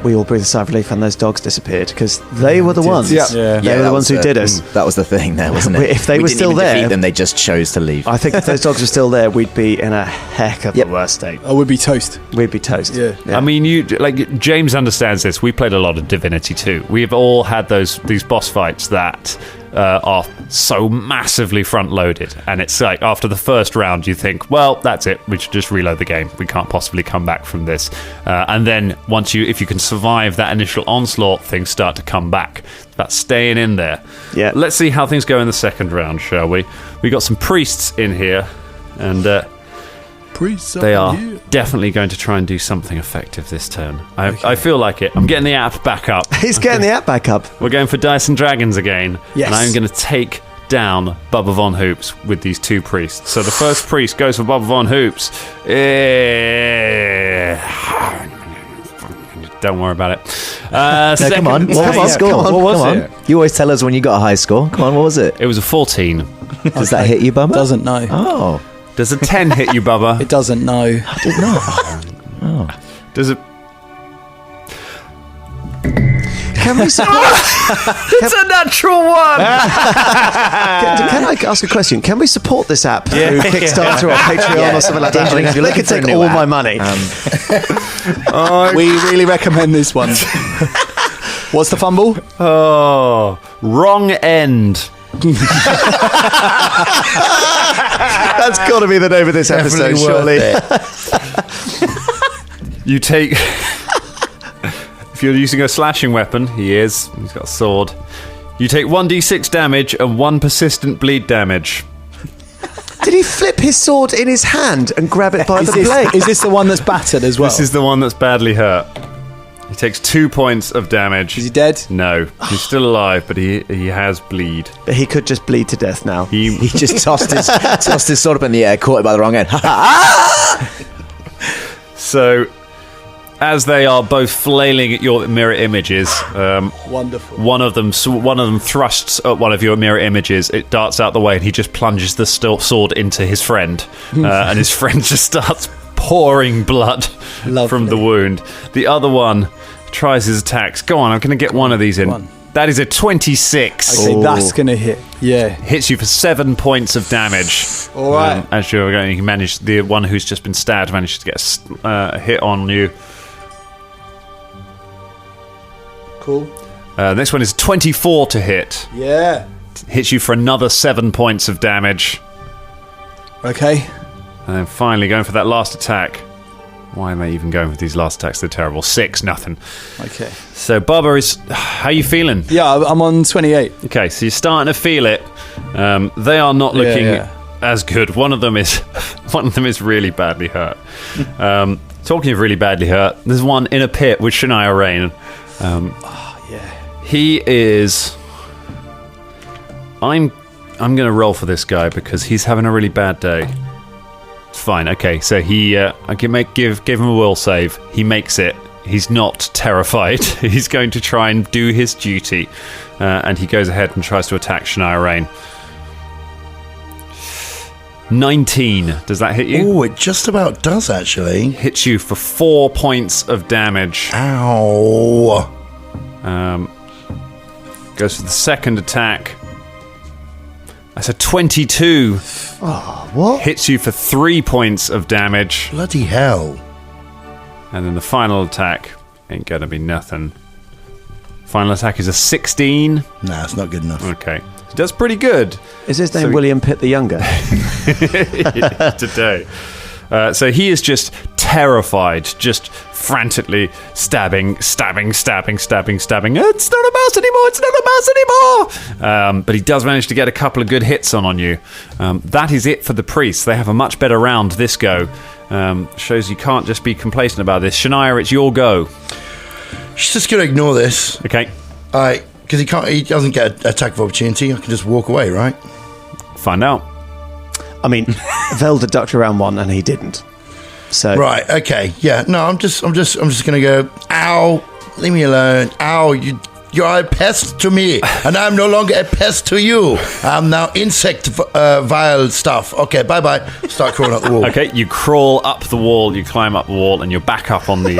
we all breathed a sigh of relief when those dogs disappeared, because they were the ones. They were the ones who did us. That was the thing there, wasn't it? If they were still there, defeat them, they just chose to leave. I think if those dogs were still there, we'd be in a heck of a worse state. Oh, we'd be toast. We'd be toast. Yeah. I mean, James understands this. We played a lot of Divinity 2. We've all had these boss fights that are so massively front-loaded, and it's like after the first round you think, well, that's it, we should just reload the game, we can't possibly come back from this, and then if you can survive that initial onslaught, things start to come back. It's about staying in there. Let's see how things go in the second round, shall we? We got some priests in here, and they are definitely going to try and do something effective this turn. I feel like it. I'm getting the app back up. He's getting the app back up. We're going for Dice and Dragons again. Yes. And I'm going to take down Bubba Von Hoops with these two priests. So the first priest goes for Bubba Von Hoops. Don't worry about it. Come on. What was the score? What was it? You always tell us when you got a high score. Come on, what was it? It was a 14. Does that hit you, Bubba? Doesn't know. Oh. Does a 10 hit you, Bubba? It doesn't know. I did not. Oh. Does it... Can we it's a natural one! Can I ask a question? Can we support this app through Kickstarter or Patreon or something like that? They could take all my money. We really recommend this one. What's the fumble? Oh, wrong end. That's got to be the name of this episode, surely. You take... If you're using a slashing weapon, he's got a sword. You take 1d6 damage and 1 persistent bleed damage. Did he flip his sword in his hand and grab it by the blade? Is this the one that's battered as well? This is the one that's badly hurt. He takes 2 points of damage. Is he dead? No, he's still alive, but he has bleed. But he could just bleed to death now. He just tossed his sword up in the air, caught it by the wrong end. So, as they are both flailing at your mirror images, wonderful. One of them thrusts at one of your mirror images. It darts out the way, and he just plunges the sword into his friend, and his friend just starts pouring blood from the wound. The other one tries his attacks. Go on, I'm going to get one of these in. That is a 26. Okay, that's going to hit. Yeah. Hits you for 7 points of damage. All right. As you're going, you manage, the one who's just been stabbed manages to get a hit on you. Cool. This one is 24 to hit. Yeah. Hits you for another 7 points of damage. Okay. And then finally going for that last attack. Why am I even going for these last attacks? They're terrible. 6, nothing. Okay. So Bubba is... How you feeling? Yeah, I'm on 28. Okay, so you're starting to feel it. They are not looking as good. One of them is really badly hurt. Talking of really badly hurt, there's one in a pit with Shania Rain. He is... I'm going to roll for this guy because he's having a really bad day. Fine, okay, so I can give him a will save. He makes it. He's not terrified. He's going to try and do his duty, and he goes ahead and tries to attack Shania Rain. 19. Does that hit you? Oh, it just about does, actually. Hits you for 4 points of damage. Ow. Goes for the second attack. That's a 22. Oh, what? Hits you for 3 points of damage. Bloody hell. And then the final attack ain't gonna be nothing. Final attack is a 16. Nah, it's not good enough. Okay. That's pretty good. Is his name William Pitt the Younger? Today. So he is just terrified, just frantically stabbing. It's not a mouse anymore! But he does manage to get a couple of good hits on you. That is it for the priests. They have a much better round this go. Shows you can't just be complacent about this. Shania, it's your go. She's just going to ignore this. Okay. Because he doesn't get an attack of opportunity. I can just walk away, right? Find out. I mean, Velda ducked around one and he didn't. So right, okay, yeah. No, I'm just gonna go. Ow! Leave me alone. Ow! You're a pest to me, and I'm no longer a pest to you. I'm now insect vile stuff. Okay, bye bye. Start crawling up the wall. Okay, you crawl up the wall, you climb up the wall, and you're back up on the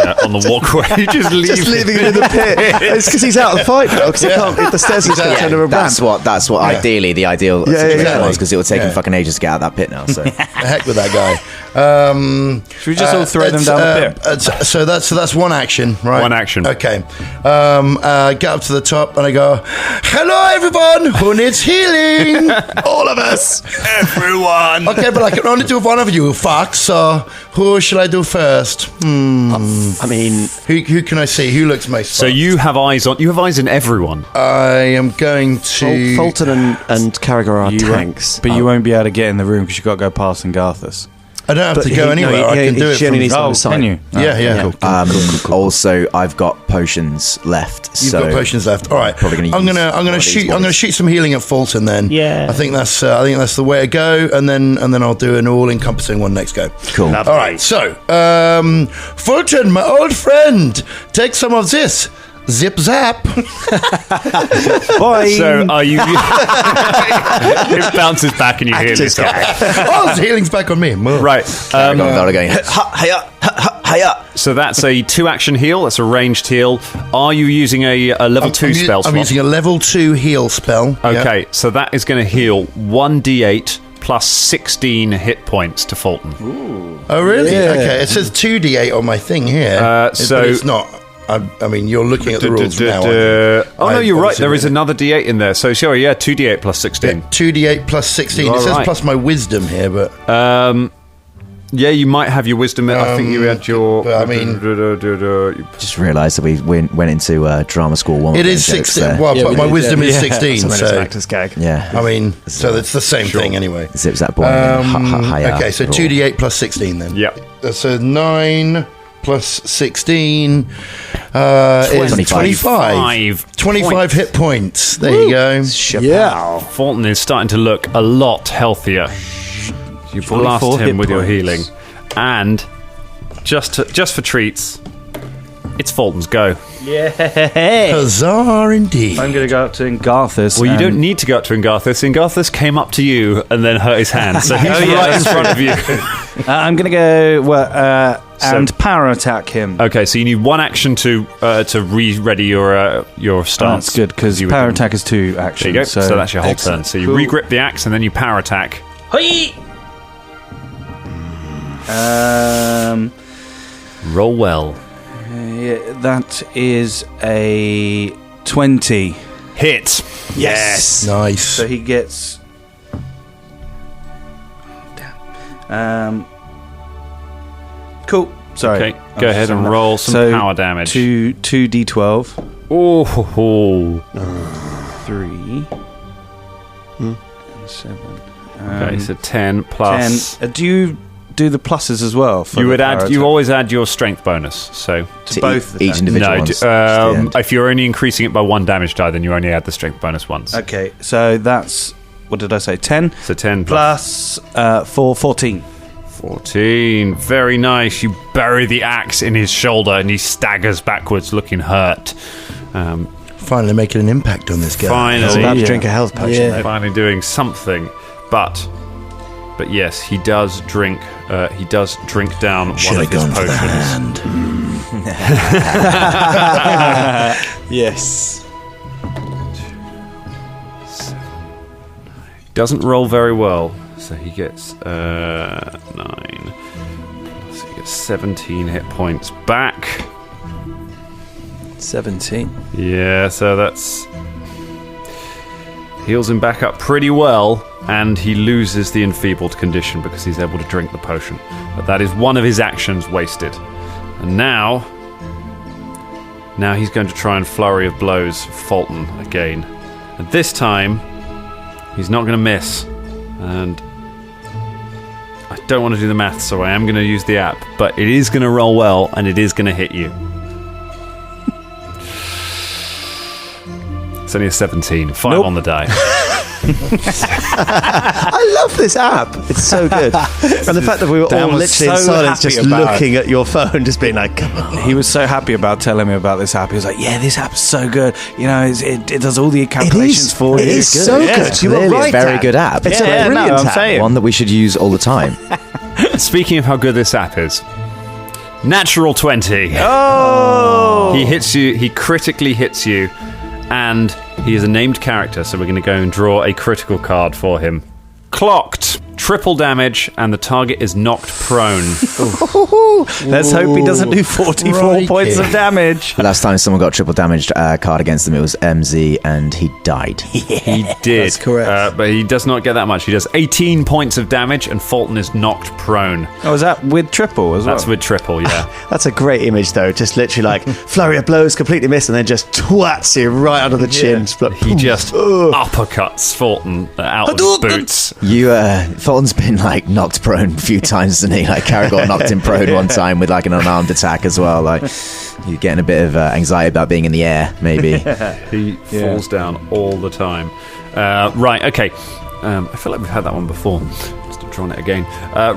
walkway. You just leaving him in the pit. It's because he's out of the fight now. Because he can't. If the stairs is going to a ramp. That's what. Ideally, the ideal situation was because it would take him fucking ages to get out of that pit now. So the heck with that guy. Should we just all throw them down the pit? So that's one action, right? One action. Okay. Get up to the top and I go, hello everyone, who needs healing? All of us. Everyone. Okay, but I can only do one of you, fuck, so who shall I do first? I mean, who can I see? Who looks most So you have eyes on everyone. I am going to... Fulton and Carragher are tanks. But you won't be able to get in the room because you've got to go past Engarthis. I don't have to go anywhere. I can do it She only needs from... on the side. Can you? Yeah. Cool. Also, I've got potions left. You've got potions left. All right. Probably I'm gonna shoot some healing at Fulton then. Yeah. I think that's the way to go, and then I'll do an all-encompassing one next go. Cool. All right. So, Fulton, my old friend, take some of this. Zip zap. Boy. So are you? It bounces back and you hear this. Oh, the healing's back on me. Right. Hiya. So that's a 2-action heal. That's a ranged heal. Are you using a level 2 spell slot? I'm using a level 2 heal spell. Okay, so that is going to heal 1d8 plus 16 hit points to Fulton. Ooh. Oh, really? Yeah. Okay, it says 2d8 on my thing here. But it's not. I mean, you're looking at the rules now. Oh, no, you're right. There is another d8 in there. So, sorry, 2d8 plus 16. 2d8 plus 16. It says plus my wisdom here, but... yeah, you might have your wisdom. I think you had your... But, I mean... Just realised that we went into drama school one. It is 16. Well, but my wisdom is 16, so... It's an actor's gag. Yeah. I mean, so it's the same thing anyway. Zip zap boy. Okay, so 2d8 plus 16 then. Yep. So 9... plus 16 is 25. 25 hit points. There you go. Yeah. Fulton is starting to look a lot healthier. You blast him with your healing. And just for treats, it's Fulton's go. Yeah. Huzzah indeed. I'm going to go up to Engarthis. Well, you don't need to go up to Engarthis. Engarthis came up to you and then hurt his hand. So he's right in front of you. I'm going to go and power attack him. Okay, so you need one action to re-ready your stance. That's good, because power attack is 2 actions. There you go. So that's your whole turn. So you re-grip the axe and then you power attack. Roll well. That is a 20. Hit. Yes. Nice. So he gets... Cool. Sorry. Okay, go ahead and roll some power damage. 2d12. Oh. 3. And 7. Okay, so 10 plus... 10. Do you do the pluses as well? For you would add. You always add your strength bonus. So to both each individual ones. If you're only increasing it by 1 damage die, then you only add the strength bonus once. Okay, so that's, what did I say? 10. So 10 plus 4, 14. 14. Very nice. You bury the axe in his shoulder, and he staggers backwards, looking hurt. Finally making an impact on this guy. Finally, about to drink a health potion. Yeah. Finally doing something, but yes, he does drink. He does drink down one of his potions. Yes. Doesn't roll very well, so he gets 9. Plus he gets 17 hit points back. 17. Yeah, so that's heals him back up pretty well, and he loses the enfeebled condition because he's able to drink the potion. But that is one of his actions wasted. And now he's going to try and flurry of blows Fulton again. And this time, he's not going to miss. And I don't want to do the math, so I am going to use the app. But it is going to roll well, and it is going to hit you. It's only a 17. 5 on the die. I love this app. It's so good. And the fact that we were all literally in silence, just looking at your phone, just being like, come on. He was so happy about telling me about this app. He was like, yeah, this app's so good. You know, it does all the calculations for you. It is so good. You were right. A very good app. It's a brilliant app. One that we should use all the time. Speaking of how good this app is, natural 20. Oh! He hits you. He critically hits you. And he is a named character, so we're going to go and draw a critical card for him. Clocked. Triple damage, and the target is knocked prone. Let's hope he doesn't do 44 points of damage. Last time someone got triple damaged card against him, it was MZ, and he died. He did. That's correct. But he does not get that much. He does 18 points of damage, and Fulton is knocked prone. Oh, is that with triple as well? That's with triple, yeah. That's a great image, though. Just literally like flurry of blows, completely miss, and then just twats you right under the chin. He just uppercuts Fulton out of his boots. You, Fulton's been like knocked prone a few times, hasn't he? Like Caragor knocked him prone one time with like an unarmed attack as well. Like you're getting a bit of anxiety about being in the air, maybe. He falls down all the time. Right, okay. I feel like we've had that one before. Just drawing it again.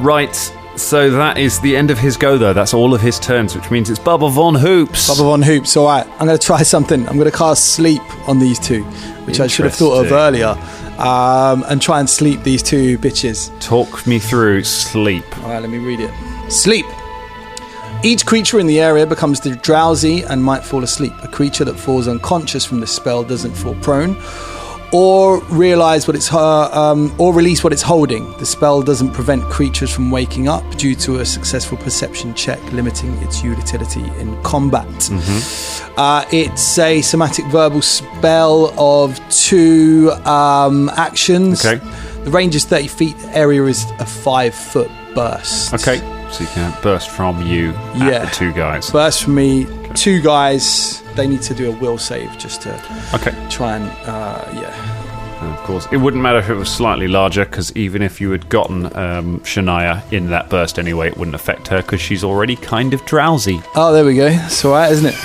Right, so that is the end of his go, though. That's all of his turns, which means it's Bubba Von Hoops. Bubba Von Hoops, all right. I'm going to try something. I'm going to cast Sleep on these two, which I should have thought of earlier, and try and sleep these two bitches. Talk me through Sleep. All right, let me read it. Sleep. Each creature in the area becomes drowsy and might fall asleep. A creature that falls unconscious from the spell doesn't fall prone or release what it's holding. The spell doesn't prevent creatures from waking up due to a successful perception check, limiting its utility in combat. It's a somatic verbal spell of 2 actions. Okay. The range is 30 feet. The area is a 5-foot burst. Okay. So you can burst from you at the 2 guys. Burst from me. 2 guys. They need to do a will save just to try and, And of course, it wouldn't matter if it was slightly larger, because even if you had gotten Shania in that burst anyway, it wouldn't affect her, because she's already kind of drowsy. Oh, there we go. That's all right, isn't it?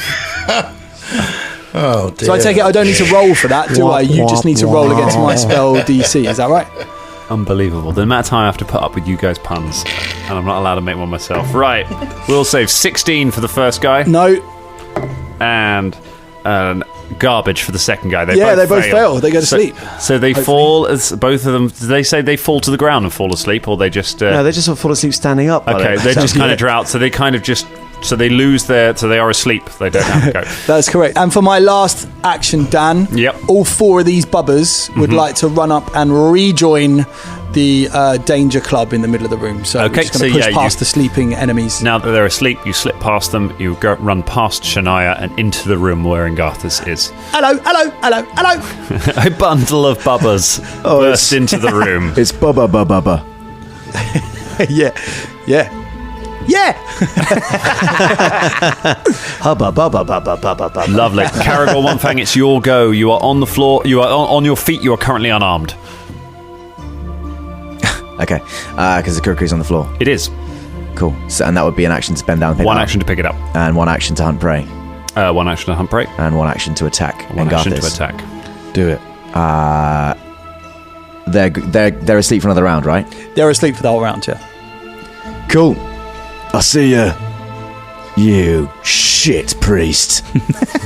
Oh, dear. So I take it I don't need to roll for that, do I? You just need to roll against my spell DC. Is that right? Unbelievable. The amount of time I have to put up with you guys' puns, and I'm not allowed to make one myself. Right. Will save 16 for the first guy. No. And garbage for the second guy. They both fail. They go to sleep. So they fall as both of them. Do they say they fall to the ground and fall asleep, or they just? No, they just fall asleep standing up. Okay, they're just kind of drought. So they kind of just. So they lose their. So they are asleep. They don't have to go. That's correct. And for my last action, Dan. Yep. All 4 of these bubbers would like to run up and rejoin the danger club in the middle of the room. So we're just going to push past the sleeping enemies. Now that they're asleep, you slip past them. You run past Shania and into the room where Engarthis is. Hello. A bundle of bubbers burst into the room. It's Bubba. Yeah. Hubba. Lovely. Caragor One Fang, it's your go. You are on the floor. You are on your feet. You are currently unarmed. Okay, because the kukri's on the floor. It is. Cool. So, and that would be an action to bend down and pick it up. 1 action to pick it up. And 1 action to hunt prey. 1 action to hunt prey. And 1 action to attack. 1 action to attack. Do it. They're asleep for another round, right? They're asleep for the whole round, yeah. Cool. I see you. You shit priest.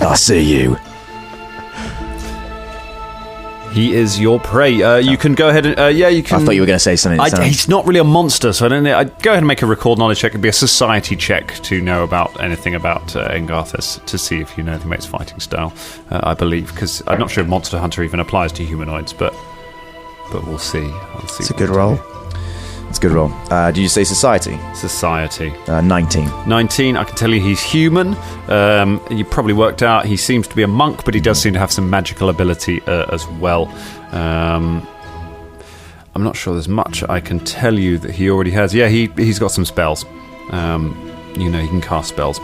I see you. He is your prey. You can go ahead and... you can... I thought you were going to say something. He's not really a monster, so I don't know. I'd go ahead and make a record knowledge check. It'd be a society check to know about anything about Engarthis, to see if you know anything about his fighting style, I believe. Because I'm not sure if Monster Hunter even applies to humanoids, but we'll see. It's a good roll. It's a good roll. Did you say society? Society. 19. 19. I can tell you he's human. You probably worked out he seems to be a monk, but he does seem to have some magical ability as well. I'm not sure there's much I can tell you that he already has. Yeah, he's got some spells. He can cast spells.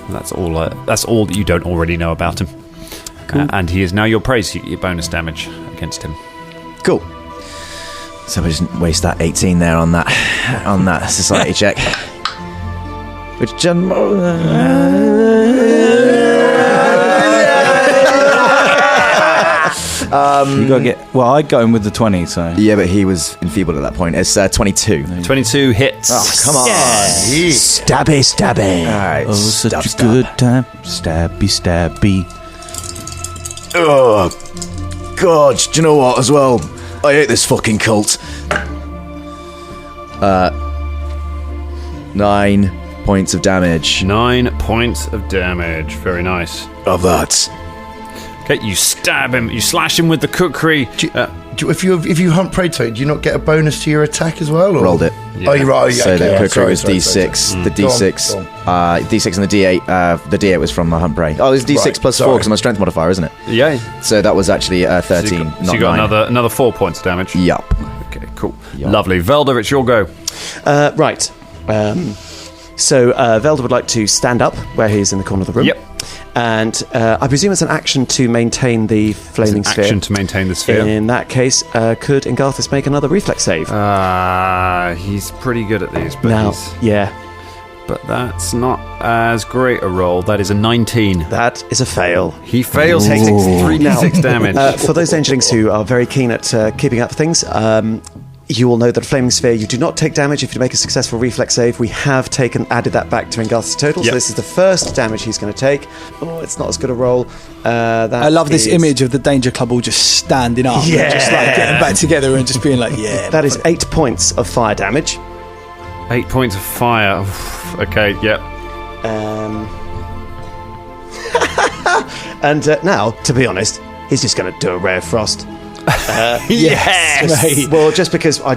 That's all that you don't already know about him. Cool. And he is now your prey, so you get your bonus damage against him. Cool. So we just waste that 18 there on that society check. Which you gotta get. Well, I got him with the 20, so yeah, but he was enfeebled at that point. It's 22. 22 hits. Oh, come on! Yeah. Stabby. All right, such a good time. Stabby. Oh, God! Do you know what? As well, I hate this fucking cult. 9 points of damage. 9 points of damage. Very nice. Of that. Okay, you stab him. You slash him with the kukri. If you hunt prey to it, do you not get a bonus to your attack as well? Or? Rolled it. Yeah. Oh, you're right. Yeah, so the kukri was sorry. D6. The D6. D6 and the D8. The D8 was from the hunt prey. Oh, it's D6 right, plus 4 because I'm a strength modifier, isn't it? Yeah. So that was actually 13. So you got another 4 points of damage. Yup. Okay, cool. Yep. Lovely. Velda, it's your go. Right. So Velda would like to stand up where he is in the corner of the room. Yep. And I presume it's an action to maintain the flaming sphere. Action to maintain the sphere. In that case, could Engarthis make another reflex save? He's pretty good at these. But But that's not as great a roll. That is a 19. That is a fail. He fails. He takes 3d6 damage. For those Dangerlings who are very keen at keeping up with things, you will know that a flaming sphere, you do not take damage if you make a successful reflex save. We have added that back to Engarthis' total, so this is the first damage he's going to take. Oh, it's not as good a roll. I love this image of the Danger Club all just standing up, and just like getting back together and just being like, That is 8 points of fire damage. 8 points of fire. Okay, yep. And now, to be honest, he's just going to do a Ray of Frost. Yes, mate. Well, just because I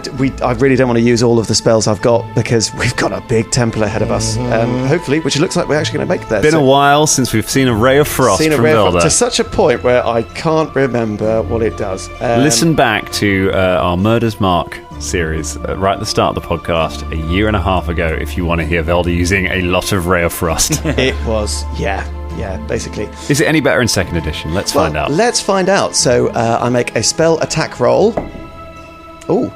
really don't want to use all of the spells I've got, because we've got a big temple ahead of us. Hopefully, which it looks like we're actually going to make there. Been a while since we've seen a Ray of Frost from Velda. To such a point where I can't remember what it does. Listen back to our Murder's Mark series right at the start of the podcast a year and a half ago if you want to hear Velda using a lot of Ray of Frost. It was, basically. Is it any better in second edition? Let's find out. Let's find out. So I make a spell attack roll. Oh.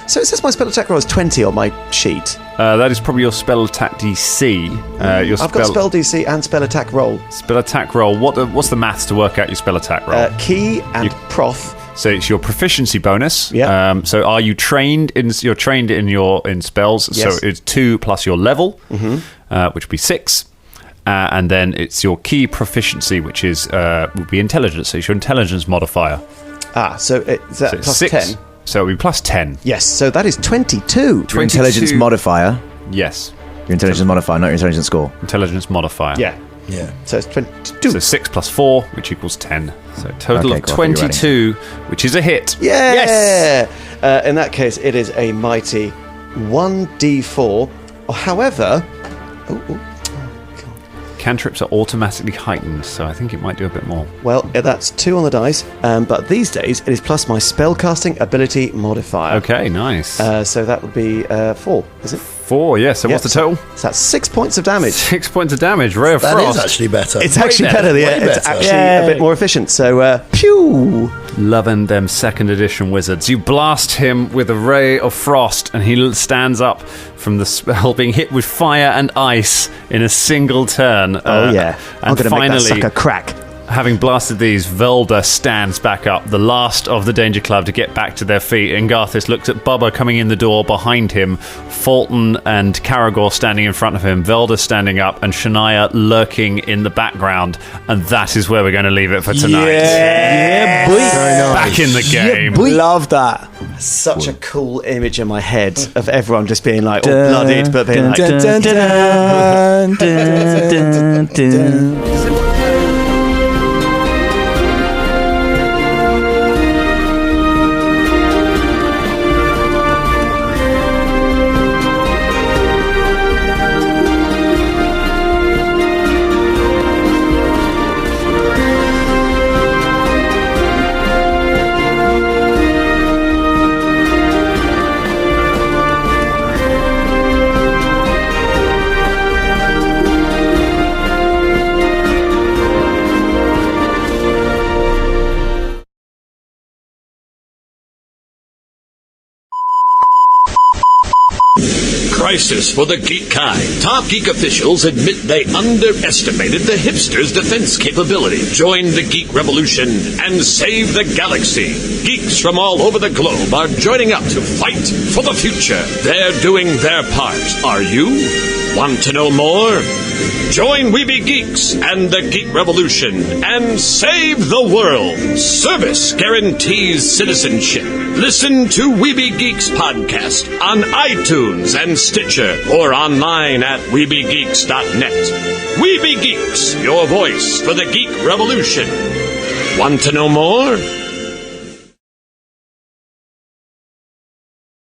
So it says my spell attack roll is 20 on my sheet. That is probably your spell attack DC. I've got spell DC and spell attack roll. Spell attack roll. What's the maths to work out your spell attack roll? Key and prof. So it's your proficiency bonus. Yeah. So are you trained in? You're trained in spells. Yes. So it's 2 plus your level, which would be 6, and then it's your key proficiency, which would be intelligence. So it's your intelligence modifier. So is that plus 6. 10? So it would be plus 10. Yes. So that is 22. Your intelligence modifier. Yes. Your intelligence modifier, not your intelligence score. Intelligence modifier. Yeah. So it's 22. So 6 plus 4, which equals 10. So a total of 22, which is a hit. Yeah! Yes! In that case, it is a mighty 1d4. However... Cantrips are automatically heightened, so I think it might do a bit more. Well, that's 2 on the dice, but these days it is plus my spellcasting ability modifier. Okay, nice. So that would be 4, is it? 4, yes. So what's the total? So that's 6 points of damage. 6 points of damage. Ray of Frost. That is actually better. It's actually better. It's actually a bit more efficient. So, pew! Loving them second edition wizards. You blast him with a Ray of Frost, and he stands up from the spell, being hit with fire and ice in a single turn. I'm going to make that sucker crack. Having blasted these, Velda stands back up, the last of the Danger Club to get back to their feet. Engarthis looks at Bubba coming in the door behind him, Fulton and Caragor standing in front of him, Velda standing up, and Shania lurking in the background. And that is where we're going to leave it for tonight. Yeah, boy. Very nice. Back in the game. Love that. Such a cool image in my head of everyone just being like all bloodied, but being like... Crisis for the geek kind. Top geek officials admit they underestimated the hipsters' defense capability. Join the geek revolution and save the galaxy. Geeks from all over the globe are joining up to fight for the future. They're doing their part. Are you? Want to know more? Join Weeby Geeks and the Geek Revolution and save the world. Service guarantees citizenship. Listen to Weeby Geeks podcast on iTunes and Stitcher or online at weebygeeks.net. Weeby Geeks, your voice for the Geek Revolution. Want to know more?